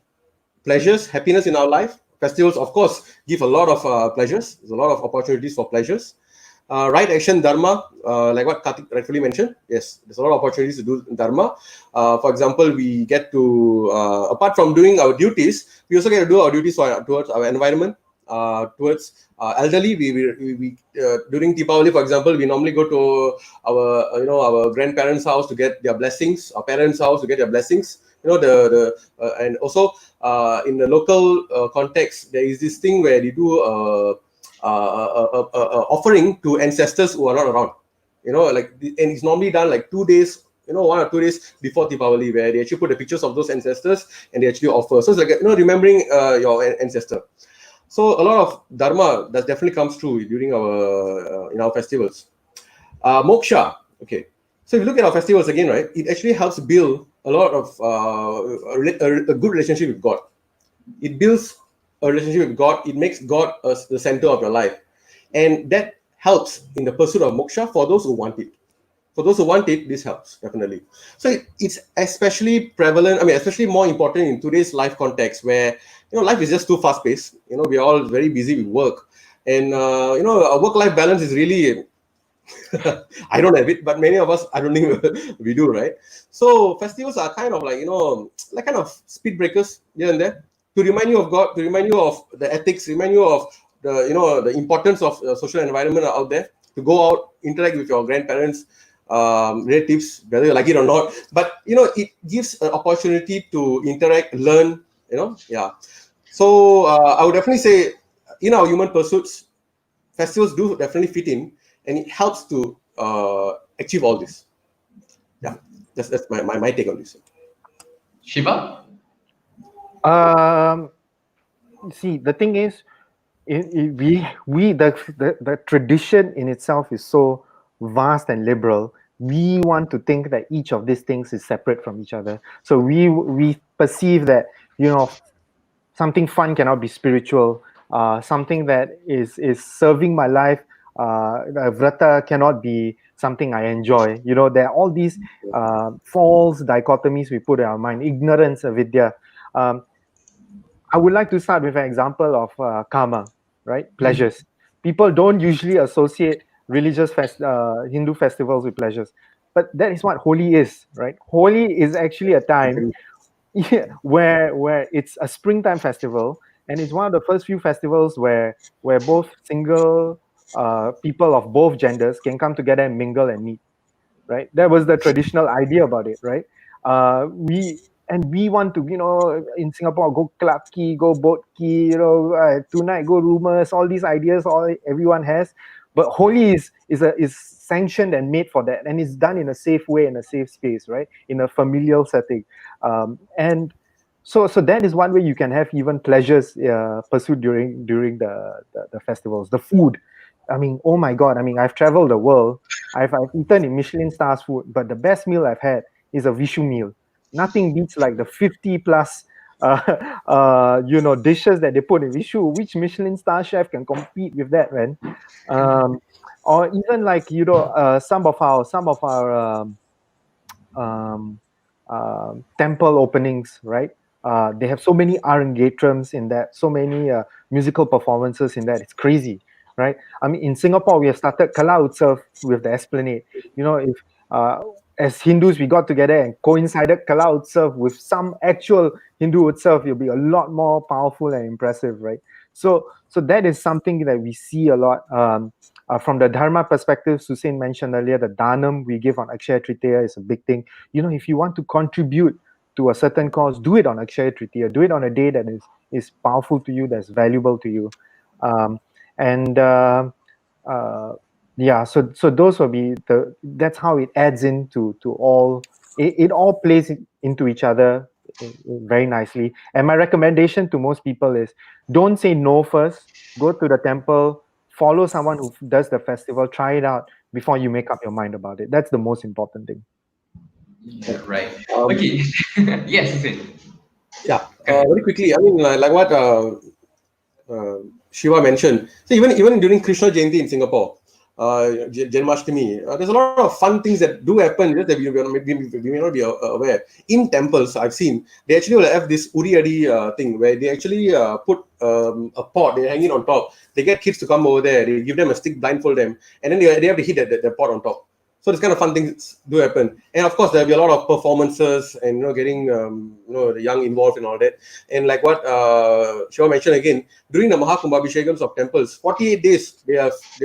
pleasures, happiness in our life. Festivals, of course, give a lot of pleasures. There's a lot of opportunities for pleasures. Right action dharma, like what Karthik rightfully mentioned. Yes, there's a lot of opportunities to do dharma. For example, we get to, apart from doing our duties, we also get to do our duties towards our environment, towards elderly. We during Deepavali, for example, we normally go to our grandparents' house to get their blessings, our parents' house to get their blessings. And also in the local context, there is this thing where they do offering to ancestors who are not around. And it's normally done like 2 days, 1 or 2 days before Deepavali, where they actually put the pictures of those ancestors and they actually offer. So it's like remembering your ancestor. So a lot of dharma that definitely comes through during our in our festivals. Moksha. Okay. So if you look at our festivals again, right, it actually helps build a lot of a good relationship with God. It builds a relationship with God. It makes God the center of your life, and that helps in the pursuit of moksha for those who want it. For those who want it, this helps definitely. So it's especially prevalent. I mean, especially more important in today's life context, where life is just too fast paced. We are all very busy with work, and a work-life balance is really I don't have it, but many of us, I don't think we do, right? So festivals are kind of like, like kind of speed breakers here and there. to remind you of God, to remind you of the ethics, remind you of the importance of social environment out there, to go out, interact with your grandparents, relatives, whether you like it or not. But it gives an opportunity to interact, learn. Yeah. So I would definitely say, in our human pursuits, festivals do definitely fit in, and it helps to achieve all this. Yeah, that's my take on this. Shiva? See, the thing is, the tradition in itself is so vast and liberal. We want to think that each of these things is separate from each other. So we perceive that something fun cannot be spiritual. Something that is serving my life, vrata cannot be something I enjoy. There are all these false dichotomies we put in our mind. Ignorance, avidya. Um, I would like to start with an example of karma, right? Pleasures. People don't usually associate Hindu festivals with pleasures, but that is what Holi is, right? Holi is actually a time where it's a springtime festival, and it's one of the first few festivals where both single people of both genders can come together and mingle and meet, right? That was the traditional idea about it, right? We want to, in Singapore, go club key, go boat key, tonight go rumors, all these ideas, all everyone has. But Holi is sanctioned and made for that, and it's done in a safe way, in a safe space, right? In a familial setting, and so that is one way you can have even pleasures pursued during the festivals. The food, I mean, oh my God, I mean, I've traveled the world. I've eaten in Michelin stars food, but the best meal I've had is a Vishu meal. Nothing beats like the 50 plus dishes that they put in Vishu. Which Michelin star chef can compete with that, man? Or even like some of our um, temple openings, right? They have so many arangetrams in that, so many musical performances in that. It's crazy, right? I mean, in Singapore, we have started Kala Utsav with the Esplanade. If uh, as Hindus we got together and coincided Kala Utsav with some actual Hindu Utsav, it'll be a lot more powerful and impressive, right? So that is something that we see a lot. From the Dharma perspective, Susain mentioned earlier, the Dhanam we give on Akshaya Tritiya is a big thing. If you want to contribute to a certain cause, do it on Akshaya Tritiya. Do it on a day that is powerful to you, that's valuable to you. And yeah, so those will be that's how it adds into to all. It all plays into each other very nicely. And my recommendation to most people is, don't say no first. Go to the temple, follow someone who does the festival, try it out before you make up your mind about it. That's the most important thing. Yeah, right. Um, Okay. Yes, Susan. yeah, very quickly. I mean, like what Shiva mentioned. So even during Krishna Jayanti in Singapore, Janmashtami, there's a lot of fun things that do happen just that we may not be aware. In temples, I've seen they actually will have this uri adi thing where they actually put a pot, they hang it on top. They get kids to come over there, they give them a stick, blindfold them, and then they have to hit the pot on top. So this kind of fun things do happen, and of course there'll be a lot of performances and getting the young involved and all that. And like what Shiva mentioned again, during the Mahakumbhabhishekams of temples, 48 days they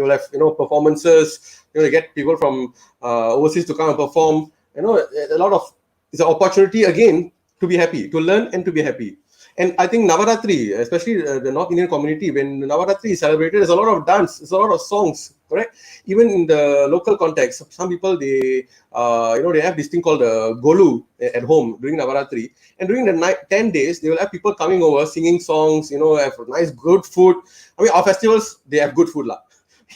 will have performances. They get people from overseas to come and perform. A lot of, it's an opportunity again to be happy, to learn and to be happy. And I think Navaratri, especially the North Indian community, when Navaratri is celebrated, there's a lot of dance, there's a lot of songs, correct? Even in the local context, some people, they have this thing called Golu at home during Navaratri. And during the night, 10 days, they will have people coming over, singing songs, have nice, good food. I mean, our festivals, they have good food, lah.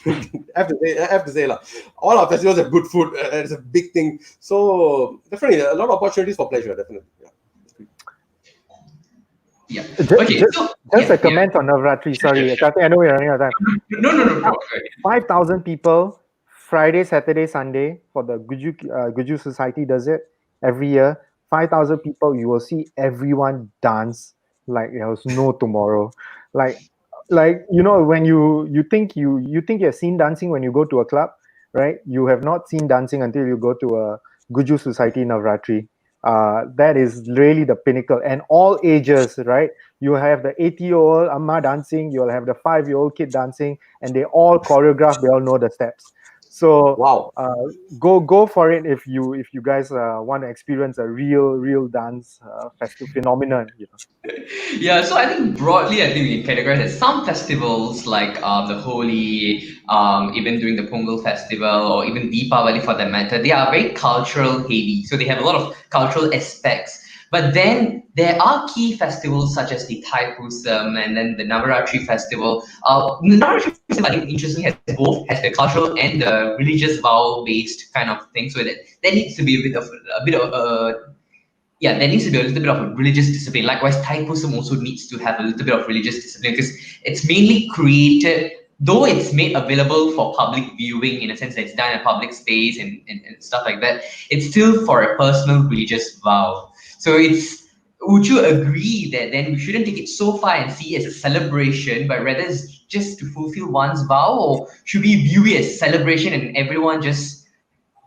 I have to say, lah. All our festivals have good food. It's a big thing. So definitely, a lot of opportunities for pleasure, definitely. Yeah. Yeah. Okay. Just a comment on Navratri. Sorry, Karthik, I know we're running out of time. No. 5,000 people, Friday, Saturday, Sunday, for the Guju Society does it every year. 5,000 people, you will see everyone dance like there was no tomorrow. Like when you think you've seen dancing when you go to a club, right? You have not seen dancing until you go to a Guju Society Navratri. That is really the pinnacle, and all ages, right? You have the 80-year-old Amma dancing, you'll have the 5-year-old kid dancing, and they all choreograph, they all know the steps. So Wow. go for it if you guys want to experience a real dance festival phenomenon. Yeah, so I think broadly, I think we can categorize as some festivals like the Holi, even during the Pongal festival, or even Deepavali for that matter, they are very cultural heavy. So they have a lot of cultural aspects. But then there are key festivals such as the Thaipusam and then the Navaratri festival. The Navaratri festival, I think, interestingly, has the cultural and the religious vow-based kind of thing. So that there needs to be a bit of yeah, there needs to be a little bit of a religious discipline. Likewise, Thaipusam also needs to have a little bit of religious discipline because it's mainly created, though it's made available for public viewing in a sense that it's done in a public space and stuff like that, it's still for a personal religious vow. So would you agree that then we shouldn't take it so far and see it as a celebration, but rather it's just to fulfill one's vow, or should we view it as celebration and everyone just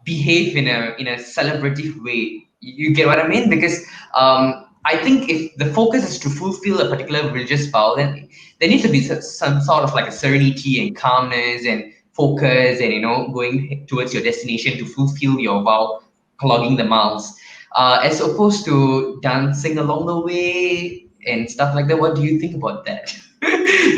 behave in a celebrative way? You get what I mean? Because I think if the focus is to fulfill a particular religious vow, then there needs to be some sort of like a serenity and calmness and focus, and going towards your destination to fulfill your vow, clogging the miles, as opposed to dancing along the way and stuff like that. What do you think about that?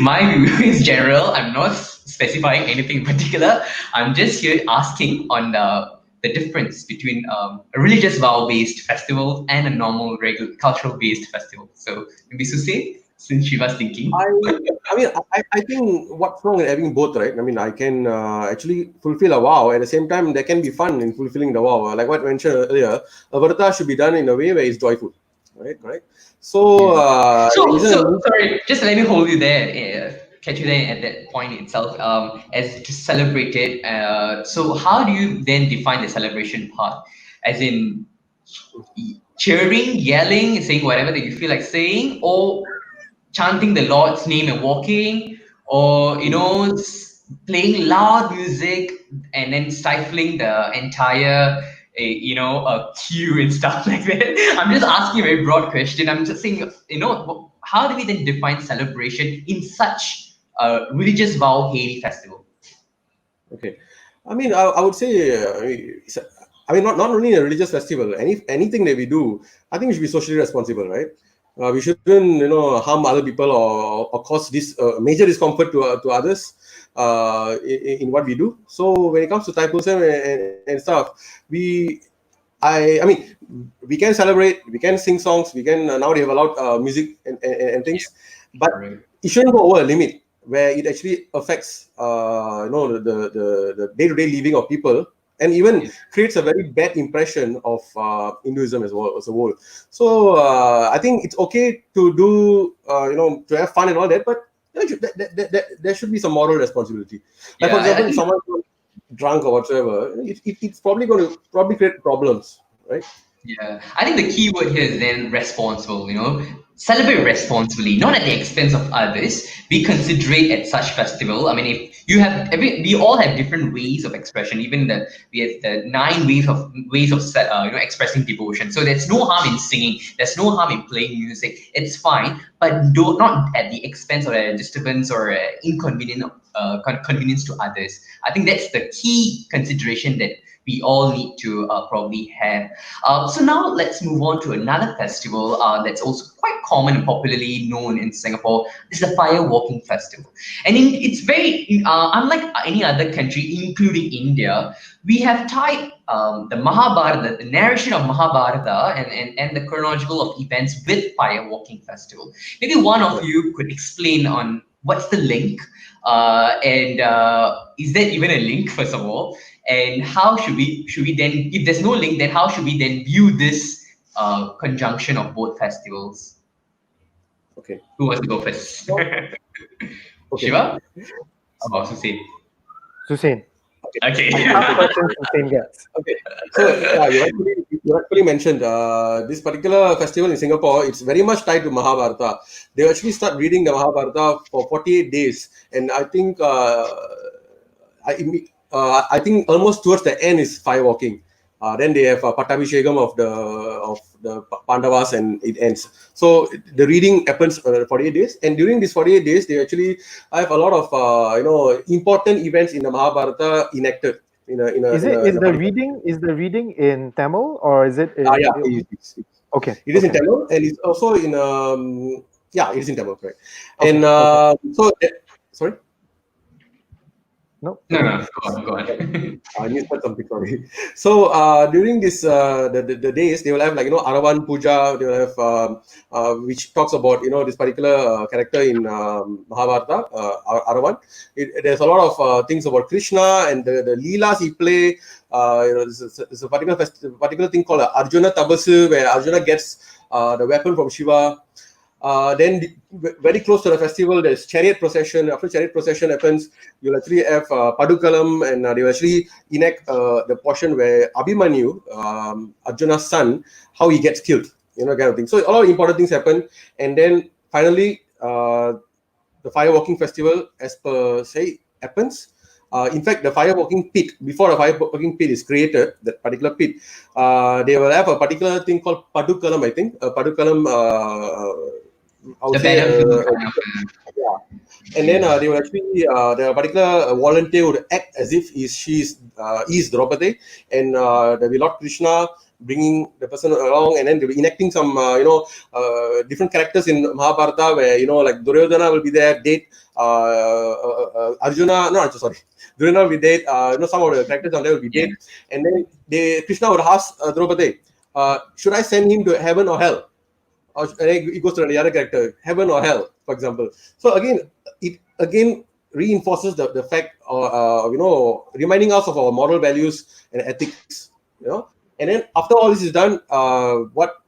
My view is general. I'm not specifying anything in particular. I'm just here asking on the difference between a religious vow-based festival and a normal, regular, cultural-based festival. So maybe Susie, since she was thinking. I think what's wrong with having both, right? I mean, I can actually fulfill a vow. At the same time, there can be fun in fulfilling the vow. Like what I mentioned earlier, a vrata should be done in a way where it's joyful, right? Right. So, So sorry, just let me hold you there. Catch you there at that point itself, as to celebrate it. So how do you then define the celebration part? As in cheering, yelling, saying whatever that you feel like saying, or chanting the Lord's name and walking, or playing loud music and then stifling the entire queue and stuff like that. I'm just asking a very broad question. I'm just saying, how do we then define celebration in such a religious vow heavy festival? okay. I would say, not only a religious festival, anything that we do, I think we should be socially responsible, right? We shouldn't, harm other people or cause this major discomfort to others in what we do. So when it comes to Thaipusam and stuff, we can celebrate, we can sing songs, we can now they have allowed music and things, but it shouldn't go over a limit where it actually affects the day-to-day living of people, and even creates a very bad impression of Hinduism as well as a whole. So I think it's okay to do to have fun and all that, but there should be some moral responsibility. Like, for example, if someone's drunk or whatsoever, it's probably going to create problems, right? Yeah, I think the key word here is then responsible. Celebrate responsibly, not at the expense of others. Be considerate at such festival. I mean, if you have we all have different ways of expression. Even we have the 9 ways of expressing devotion. So there's no harm in singing. There's no harm in playing music. It's fine, but not at the expense or a disturbance or convenience to others. I think that's the key consideration that we all need to probably have. So now let's move on to another festival that's also quite common and popularly known in Singapore. This is the Fire Walking Festival. And it's very, unlike any other country, including India, we have tied the Mahabharata, the narration of Mahabharata and the chronological of events with Fire Walking Festival. Maybe one of you could explain on what's the link, and is there even a link, first of all? And how should we then, if there's no link, then how should we then view this conjunction of both festivals? Okay. Who wants to go first? Okay. Shiva? Oh, Susain. Susain. Okay. Susain gets. Okay. So you rightfully mentioned this particular festival in Singapore. It's very much tied to Mahabharata. They actually start reading the Mahabharata for 48 days, and I think I think almost towards the end is fire walking. Then they have Pattabhishekam of the Pandavas, and it ends. So the reading happens 48 days, and during these 48 days, they actually have a lot of important events in the Mahabharata enacted in Is a particular. the reading in Tamil, or is it in, Yeah, okay, it is in okay, Tamil, and it's also in yeah, it is in Tamil, correct. And okay, okay. Sorry. No, No, okay. no, go on. I missed out something, sorry. So during this the days, they will have, like, Aravan Puja. They will have which talks about this particular character in Mahabharata, Aravan. There's a lot of things about Krishna and the leelas he play. There's a particular thing called Arjuna Tabasu, where Arjuna gets the weapon from Shiva. Very close to the festival, there's chariot procession. After chariot procession happens, you'll actually have Padukalam, and they will actually enact the portion where Abhimanyu, Arjuna's son, how he gets killed, kind of thing. So a lot of important things happen, and then finally, the firewalking festival, as per say, happens. In fact, the firewalking pit, before the firewalking pit is created, that particular pit, they will have a particular thing called Padukalam, I think. Padukalam, I would The say, battlefield kind of. yeah. And then they will actually, the particular volunteer would act as if is Draupadi, and there will be Lord Krishna bringing the person along, and then they'll be enacting some different characters in Mahabharata, where like Duryodhana will be there, date Arjuna, no, sorry, Duryodhana will be dead. Some of the characters on there will be Yeah. dead, and then Krishna would ask Draupadi, should I send him to heaven or hell? Or it goes to the other character, heaven or hell, for example. So it again reinforces the fact, reminding us of our moral values and ethics. And then after all this is done, what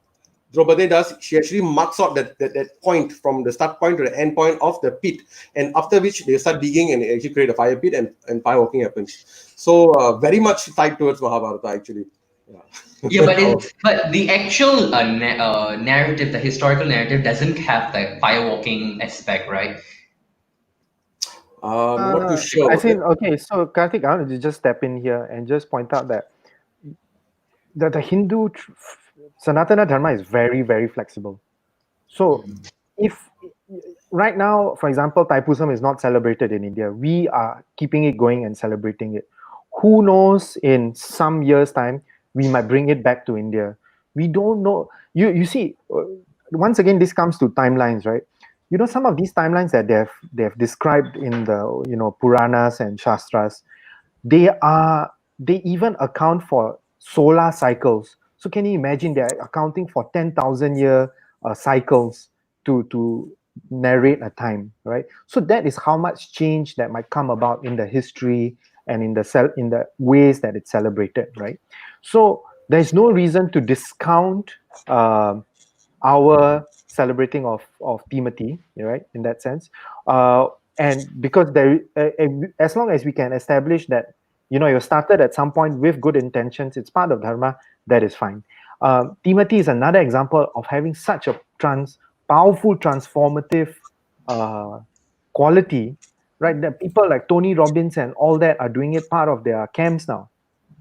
Draupadi does, she actually marks out that point from the start point to the end point of the pit, and after which they start digging and actually create a fire pit, and firewalking happens. So very much tied towards Mahabharata, actually. Yeah, Yeah. but the actual narrative, the historical narrative, doesn't have the firewalking aspect, right? Not too sure I about think, that. okay, so Karthik, I want to just step in here and just point out that the Hindu Sanatana Dharma is very, very flexible. So if right now, for example, Taipusam is not celebrated in India, we are keeping it going and celebrating it. Who knows, in some years' time, we might bring it back to India. We don't know. You see, once again, this comes to timelines, right? Some of these timelines that they have described in the Puranas and Shastras, they are they even account for solar cycles. So can you imagine they're accounting for 10,000 year cycles to narrate a time, right? So that is how much change that might come about in the history and in the ways that it's celebrated, right? So there's no reason to discount our celebrating of Timothy, right? In that sense, and because as long as we can establish that you started at some point with good intentions, it's part of dharma. That is fine. Timothy is another example of having such a powerful transformative uh, quality, right? That people like Tony Robbins and all that are doing it part of their camps now,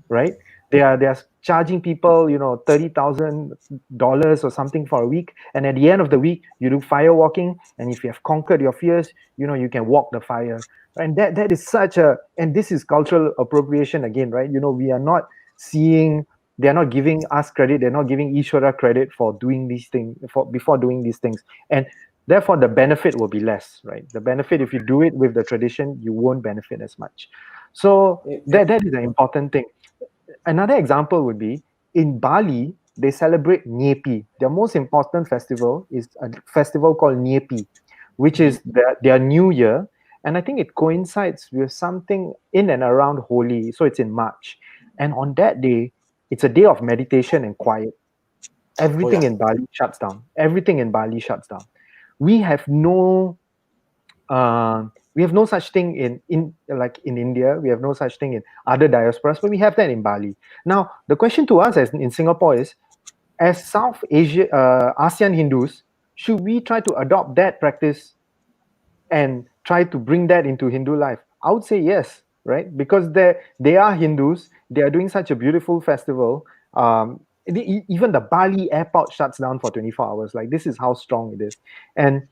right? They are charging people, $30,000 or something for a week, and at the end of the week, you do fire walking, and if you have conquered your fears, you can walk the fire. And that is such a, and this is cultural appropriation again, right? We are not seeing, they are not giving us credit, they're not giving Ishvara credit for doing these things, for before doing these things, and therefore the benefit will be less, right? The benefit, if you do it with the tradition, you won't benefit as much. So that is an important thing. Another example would be in Bali, they celebrate Nyepi. Their most important festival is a festival called Nyepi, which is their new year. And I think it coincides with something in and around Holi. So it's in March. And on that day, it's a day of meditation and quiet. Oh Everything yeah. in Bali shuts down. Everything in Bali shuts down. We have no such thing in like in India. We have no such thing in other diasporas, but we have that in Bali. Now, the question to us as in Singapore is, as South Asia, ASEAN Hindus, should we try to adopt that practice and try to bring that into Hindu life? I would say yes. right? Because they are Hindus. They are doing such a beautiful festival. Even the Bali airport shuts down for 24 hours. Like, this is how strong it is. And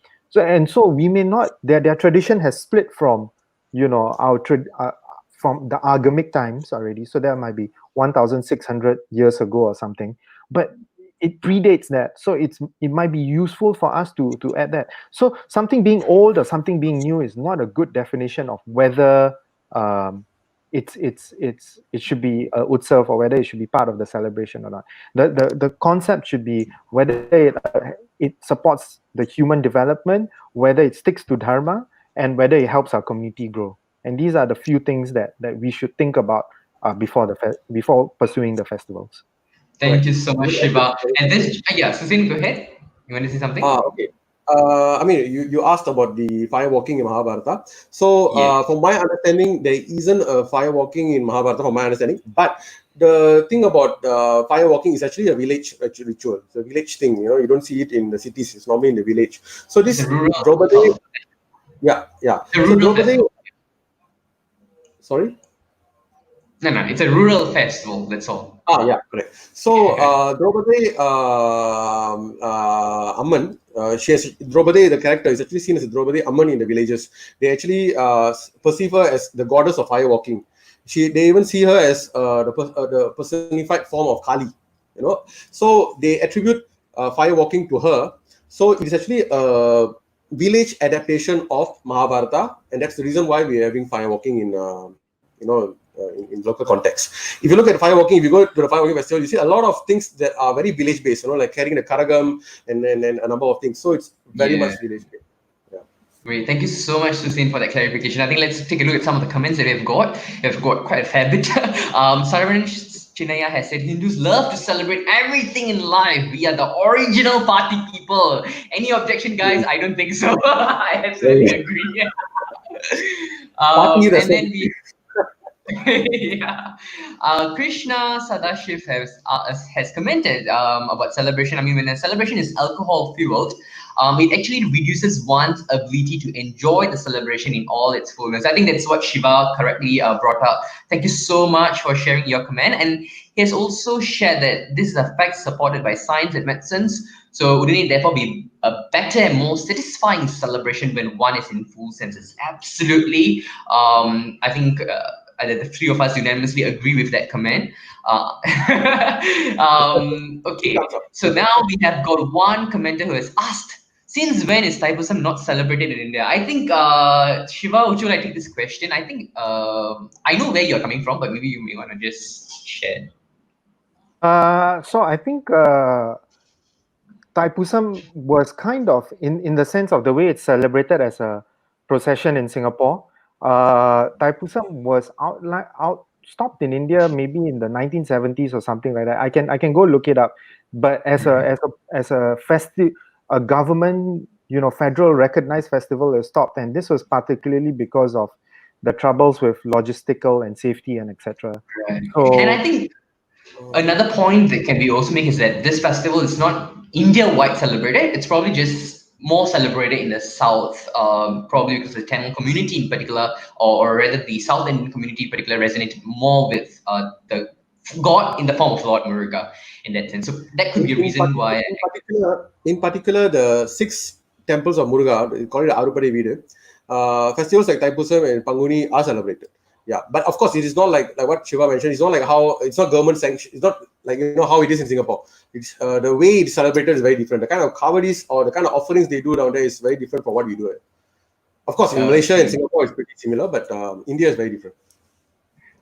so we may not, their tradition has split from, from the Agamic times already. So there might be 1,600 years ago or something, but it predates that. So it might be useful for us to add that. So something being old or something being new is not a good definition of whether um, it should be a utsav or whether it should be part of the celebration or not. The concept should be whether it supports the human development, whether it sticks to dharma, and whether it helps our community grow. And these are the few things that we should think about before pursuing the festivals. Thank Correct. you so I much, would add Shiva. that. And this, yeah, Susan, go ahead. You want to say something? Okay. I mean, you asked about the fire walking in Mahabharata. So, Yeah. from my understanding, there isn't a fire walking in Mahabharata, from my understanding. But the thing about fire walking is actually a village ritual. It's a village thing. You don't see it in the cities. It's normally in the village. So It's a this rural, Draupadi, yeah. it's a So rural Draupadi, festival. sorry. No, it's a rural festival. That's all. Yeah, correct. So, Draupadi Amman, Draupadi, the character, is actually seen as Draupadi Amman in the villages. They actually perceive her as the goddess of fire walking. They even see her as the personified form of Kali. So they attribute fire walking to her. So it is actually a village adaptation of Mahabharata, and that's the reason why we are having fire walking in local context. If you look at firewalking, if you go to the firewalking festival, you see a lot of things that are very village based, like carrying the karagam and a number of things. So it's very Yeah. much village based. Yeah. Great. Thank you so much, Susan, for that clarification. I think let's take a look at some of the comments that we've got. We've got quite a fair bit. Saravanan Chinaya has said, Hindus love to celebrate everything in life. We are the original party people. Any objection, guys? I don't think so. I absolutely agree. Party And then restaurant. we yeah. Krishna Sadashiv has commented about celebration. I mean, when a celebration is alcohol fueled, it actually reduces one's ability to enjoy the celebration in all its fullness. I think that's what Shiva correctly brought up. Thank you so much for sharing your comment. And he has also shared that this is a fact supported by science and medicines. So wouldn't it therefore be a better and more satisfying celebration when one is in full senses? Absolutely. I think the three of us unanimously agree with that comment. Okay, so now we have got one commenter who has asked, since when is Thaipusam not celebrated in India? I think, Shiva, would you like to take this question? I think, I know where you're coming from, but maybe you may want to just share. So I think Thaipusam was kind of in the sense of the way it's celebrated as a procession in Singapore. Thaipusam was out stopped in India maybe in the 1970s or something like that. I can go look it up. But a government, federal recognized festival is stopped, and this was particularly because of the troubles with logistical and safety and etc. Right. So And I think another point that can be also made is that this festival is not India-wide celebrated. It's probably just more celebrated in the south, probably because the Tamil community in particular, or rather the South Indian community in particular, resonated more with the God in the form of Lord Muruga in that sense. So that could be a reason why. In particular, the 6 temples of Muruga, called it Arupadi Veedu, festivals like Thaipusam and Panguni are celebrated. Yeah, but of course, it is not like what Shiva mentioned. It's not like how it's not government sanctioned. It's not like how it is in Singapore. It's the way it's celebrated is very different. The kind of kavadis or the kind of offerings they do down there is very different from what we do here. Of course, in Malaysia and Singapore, it's pretty similar, but India is very different.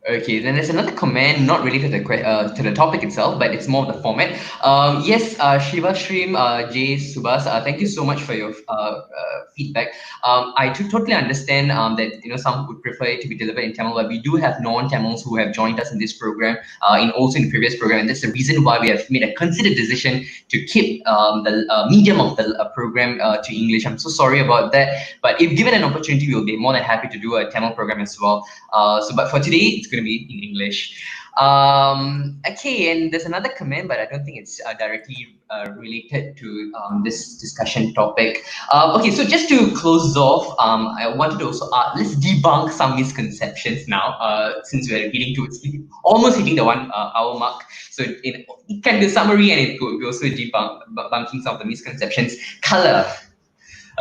Okay, then there's another comment, not related to the topic itself, but it's more of the format. Yes, Shiva Stream, Jay Subhas, thank you so much for your feedback. I totally understand that some would prefer it to be delivered in Tamil, but we do have non-Tamils who have joined us in this program, also in the previous program, and that's the reason why we have made a considered decision to keep the medium of the program to English. I'm so sorry about that, but if given an opportunity, we'll be more than happy to do a Tamil program as well. But for today, it's going to be in English. Okay, and there's another comment, but I don't think it's directly related to this discussion topic. Okay, so just to close off, I wanted to also let's debunk some misconceptions now, since we're hitting towards almost hitting the 1 hour mark. So it can be a summary, and it could be also debunking some of the misconceptions. Color.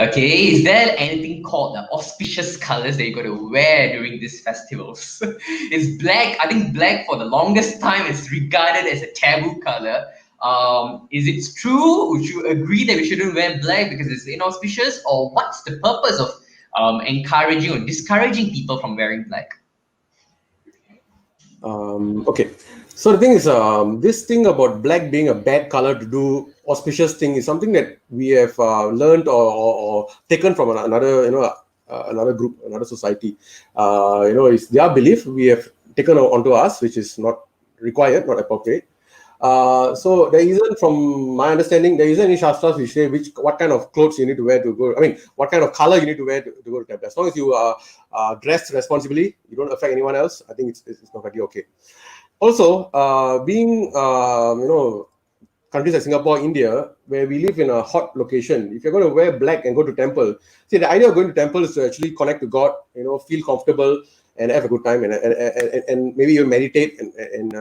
Okay, is there anything called the auspicious colors that you got to wear during these festivals? Is black? I think black for the longest time is regarded as a taboo color. Is it true? Would you agree that we shouldn't wear black because it's inauspicious? Or what's the purpose of encouraging or discouraging people from wearing black? Okay. So the thing is, this thing about black being a bad color to do auspicious thing is something that we have learned or taken from another, another group, another society. It's their belief. We have taken onto us, which is not required, not appropriate. So there isn't, from my understanding, there isn't any shastras which say what kind of clothes you need to wear to go. I mean, what kind of color you need to wear to go to temple. As long as you are dressed responsibly, you don't affect anyone else, I think it's perfectly okay. Also, being countries like Singapore, India, where we live in a hot location, if you're going to wear black and go to temple, see, the idea of going to temple is to actually connect to God, feel comfortable and have a good time, and maybe you meditate and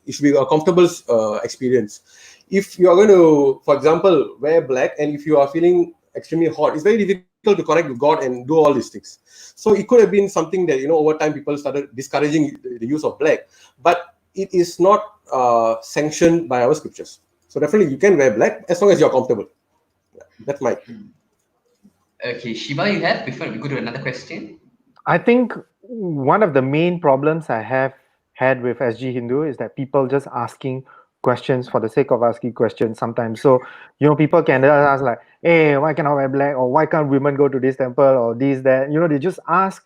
it should be a comfortable experience. If you are going to, for example, wear black, and if you are feeling extremely hot, it's very difficult to connect with God and do all these things. So it could have been something that, over time people started discouraging the use of black, but it is not sanctioned by our scriptures. So definitely you can wear black as long as you're comfortable. Yeah, that's my. Okay, Shiva, you have, before we go to another question? I think one of the main problems I have had with SGHindu is that people just asking questions for the sake of asking questions sometimes. So, people can ask like, hey, why can't I wear black? Or why can't women go to this temple? Or this, that. They just ask,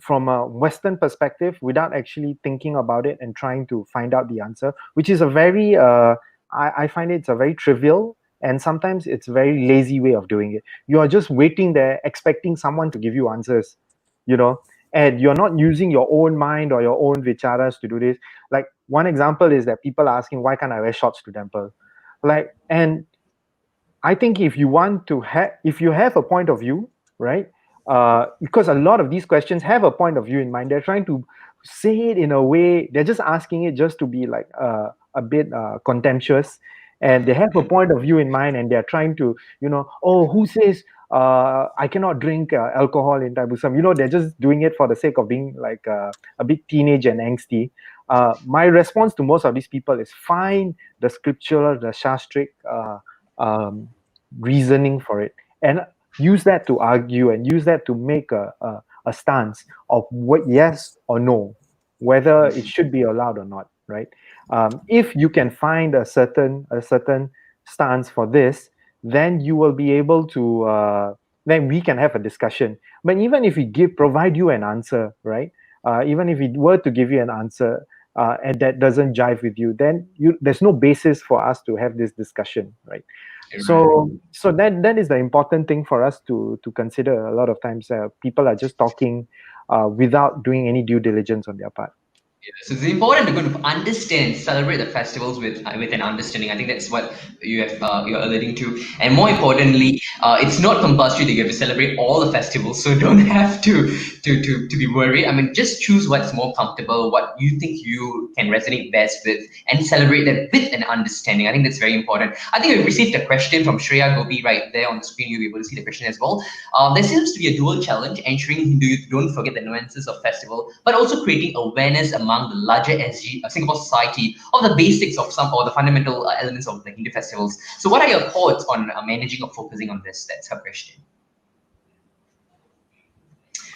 from a Western perspective without actually thinking about it and trying to find out the answer, which is a very, I find it's a very trivial and sometimes it's a very lazy way of doing it. You are just waiting there expecting someone to give you answers, and you're not using your own mind or your own vicharas to do this. Like one example is that people are asking, why can't I wear shorts to temple? And I think if you want to if you have a point of view, right? Because a lot of these questions have a point of view in mind. They're trying to say it in a way, they're just asking it just to be like a bit contemptuous, and they have a point of view in mind, and they're trying to, who says I cannot drink alcohol in Taibusam? They're just doing it for the sake of being like a bit teenage and angsty. My response to most of these people is find the scriptural, the shastric reasoning for it, and use that to argue and use that to make a stance of what yes or no, whether it should be allowed or not, right? If you can find a certain stance for this, then you will be able to then we can have a discussion. But even if we provide you an answer, right? Even if we were to give you an answer and that doesn't jive with you, then there's no basis for us to have this discussion, right? So that is the important thing for us to consider. A lot of times people are just talking without doing any due diligence on their part. So it's important to kind of understand, celebrate the festivals with an understanding. I think that's what you're alluding to. And more importantly, it's not compulsory that you have to celebrate all the festivals. So don't have to be worried. I mean, just choose what's more comfortable, what you think you can resonate best with, and celebrate them with an understanding. I think that's very important. I think we received a question from Shreya Gopi right there on the screen. You'll be able to see the question as well. There seems to be a dual challenge: ensuring Hindu youth don't forget the nuances of festival, but also creating awareness among the larger Singapore society of the basics of some or the fundamental elements of the Hindu festivals. So what are your thoughts on managing or focusing on this? That's her question.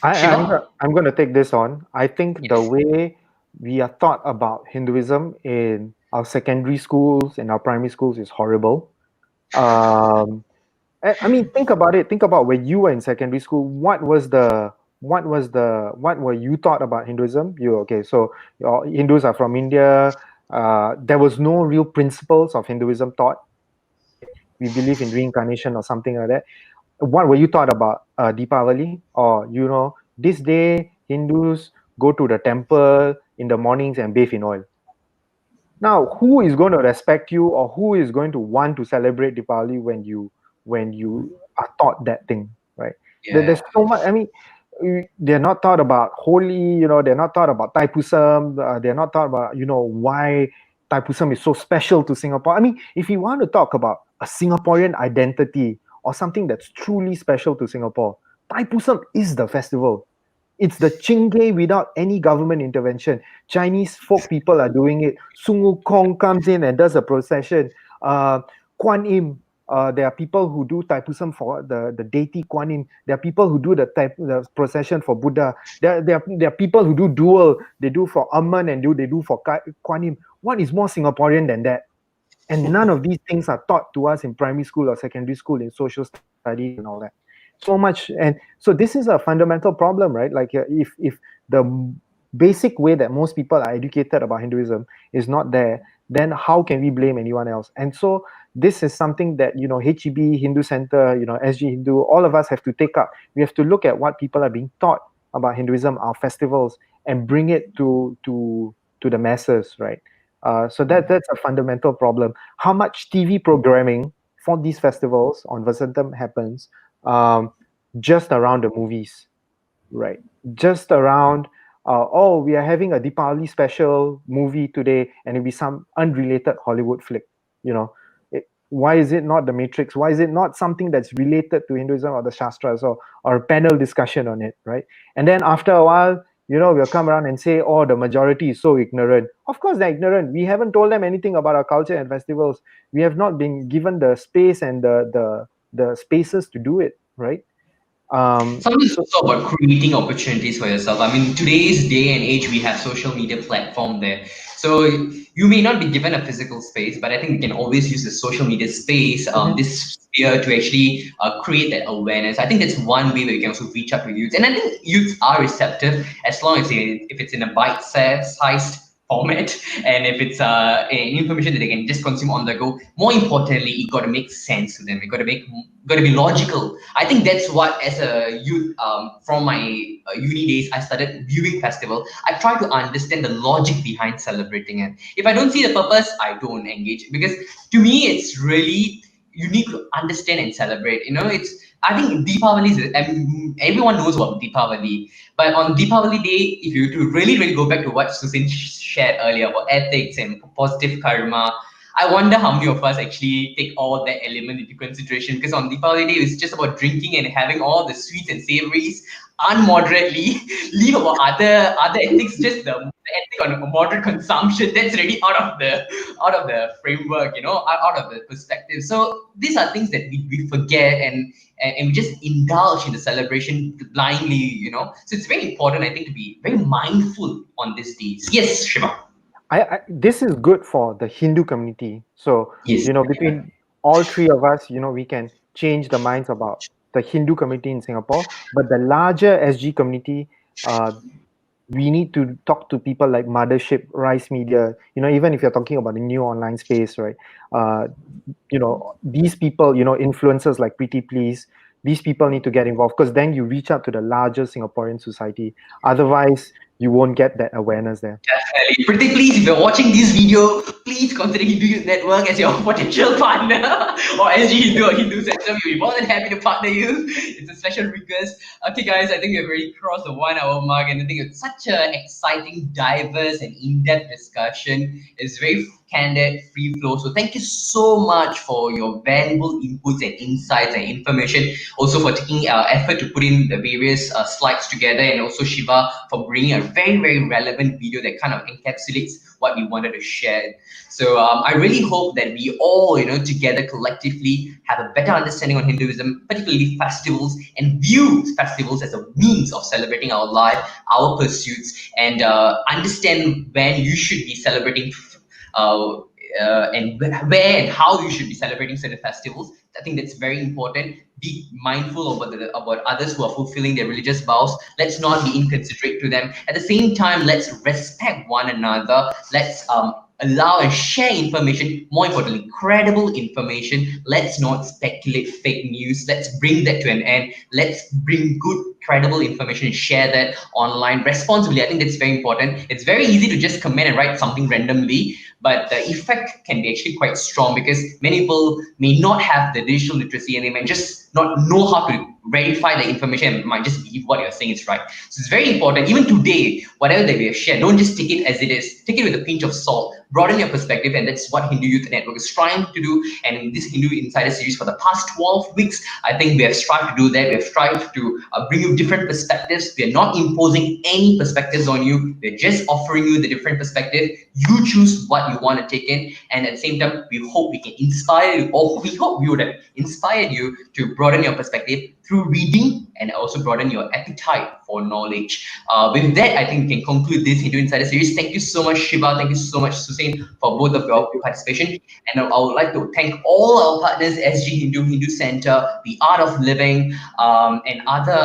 I'm going to take this on. I think the way we are taught about Hinduism in our secondary schools and our primary schools is horrible. I mean, think about it. Think about when you were in secondary school. What were you taught about Hinduism? So Hindus are from India. There was no real principles of Hinduism taught. We believe in reincarnation or something like that. What were you taught about Deepavali? Or this day Hindus go to the temple in the mornings and bathe in oil. Now, who is going to respect you, or who is going to want to celebrate Diwali when you are taught that thing, right? There's Yeah. so much. I mean, they're not thought about Holi. They're not thought about Taipusam. They're not thought about why Taipusam is so special to Singapore. I mean, if you want to talk about a Singaporean identity or something that's truly special to Singapore, Taipusam is the festival. It's the Chingay without any government intervention. Chinese folk people are doing it. Sun Wukong comes in and does a procession. Kuan Im, there are people who do Taipusam for the deity Kuan Im. There are people who do the procession for Buddha. There are people who do dual. They do for Amman and they do for Kuan Im. What is more Singaporean than that? And none of these things are taught to us in primary school or secondary school in social studies and all that. So much. And so this is a fundamental problem, right? Like if the basic way that most people are educated about Hinduism is not there, then how can we blame anyone else? And so this is something that HEB, Hindu Center, SGHindu, all of us have to take up. We have to look at what people are being taught about Hinduism, our festivals, and bring it to the masses, right? So that's a fundamental problem. How much TV programming for these festivals on Vasantham happens just around the movies, right? Just around, oh, we are having a Deepavali special movie today, and it'll be some unrelated Hollywood flick. Why is it not The Matrix? Why is it not something that's related to Hinduism or the Shastras, or a panel discussion on it, right? And then after a while, we'll come around and say, oh, the majority is so ignorant. Of course, they're ignorant. We haven't told them anything about our culture and festivals. We have not been given the space and the spaces to do it, right? Something So also about creating opportunities for yourself. I mean, today's day and age, we have social media platform there. So you may not be given a physical space, but I think we can always use the social media space, mhm, this sphere to actually create that awareness. I think that's one way where you can also reach out to youth. And I think youths are receptive as long as if it's in a bite-sized format, and if it's information that they can just consume on the go. More importantly, it got to make sense to them. It got to be logical. I think that's what, as a youth, from my uni days, I started viewing festival. I try to understand the logic behind celebrating it. If I don't see the purpose, I don't engage, because to me it's really, you need to understand and celebrate. It's, I think Deepavali is, everyone knows about Deepavali, but on Deepavali day, if you to really, really go back to what Susan shared earlier about ethics and positive karma, I wonder how many of us actually take all that element into consideration. Because on Deepavali day, it's just about drinking and having all the sweets and savories unmoderately. Leave about other ethics, just the ethic on moderate consumption. That's really out of the framework, out of the perspective. So these are things that we forget, and we just indulge in the celebration blindly. So it's very important, I think, to be very mindful on these days. Yes, Shiva. this is good for the Hindu community. So, Yes. between all three of us, we can change the minds about the Hindu community in Singapore. But the larger SG community, we need to talk to people like Mothership, Rice Media, even if you're talking about a new online space, right? These people, influencers like Pretty Please, these people need to get involved, because then you reach out to the larger Singaporean society. Otherwise, you won't get that awareness there. Definitely. Pretty please, if you're watching this video, please consider Hindu Youth Network as your potential partner, or SG Hindu or Hindu Center. We'll be more than happy to partner you. It's a special request. Okay, guys, I think we've already crossed the 1 hour mark, and I think it's such an exciting, diverse, and in-depth discussion. It's very candid, free flow. So thank you so much for your valuable inputs and insights and information. Also for taking effort to put in the various slides together, and also Shiva for bringing a very, very relevant video that kind of encapsulates what we wanted to share. So I really hope that we all, together collectively have a better understanding on Hinduism, particularly festivals, and view festivals as a means of celebrating our life, our pursuits, and understand when you should be celebrating and where and how you should be celebrating certain festivals. I think that's very important. Be mindful about others who are fulfilling their religious vows. Let's not be inconsiderate to them. At the same time, let's respect one another. Let's allow and share information. More importantly, credible information. Let's not speculate fake news. Let's bring that to an end. Let's bring good credible information and share that online responsibly. I think that's very important. It's very easy to just comment and write something randomly, but the effect can be actually quite strong because many people may not have the digital literacy and they might just not know how to verify the information and might just believe what you're saying is right. So it's very important. Even today, whatever that we have shared, don't just take it as it is. Take it with a pinch of salt. Broaden your perspective, and that's what Hindu Youth Network is trying to do. And in this Hindu Insider series for the past 12 weeks, I think we have strived to do that. We have strived to bring you different perspectives. We are not imposing any perspectives on you. We're just offering you the different perspective. You choose what you want to take in, and at the same time, we hope we can inspire you, or we hope we would have inspired you to broaden your perspective through reading and also broaden your appetite for knowledge. With that, I think we can conclude this Hindu Insider series. Thank you so much, Shiva. Thank you so much, Susain, for both of your participation. And I would like to thank all our partners, SG Hindu, Hindu Center, The Art of Living, and other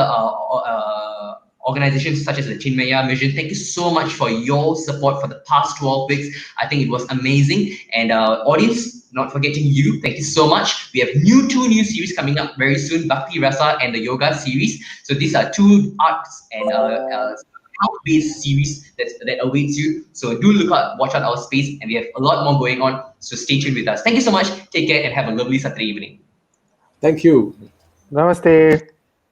organizations such as the Chinmaya Mission. Thank you so much for your support for the past 12 weeks. I think it was amazing. And audience, not forgetting you, thank you so much. We have two new series coming up very soon, Bhakti Rasa and the Yoga series. So these are two arts and health-based series that awaits you. So do watch out our space, and we have a lot more going on. So stay tuned with us. Thank you so much. Take care and have a lovely Saturday evening. Thank you. Namaste.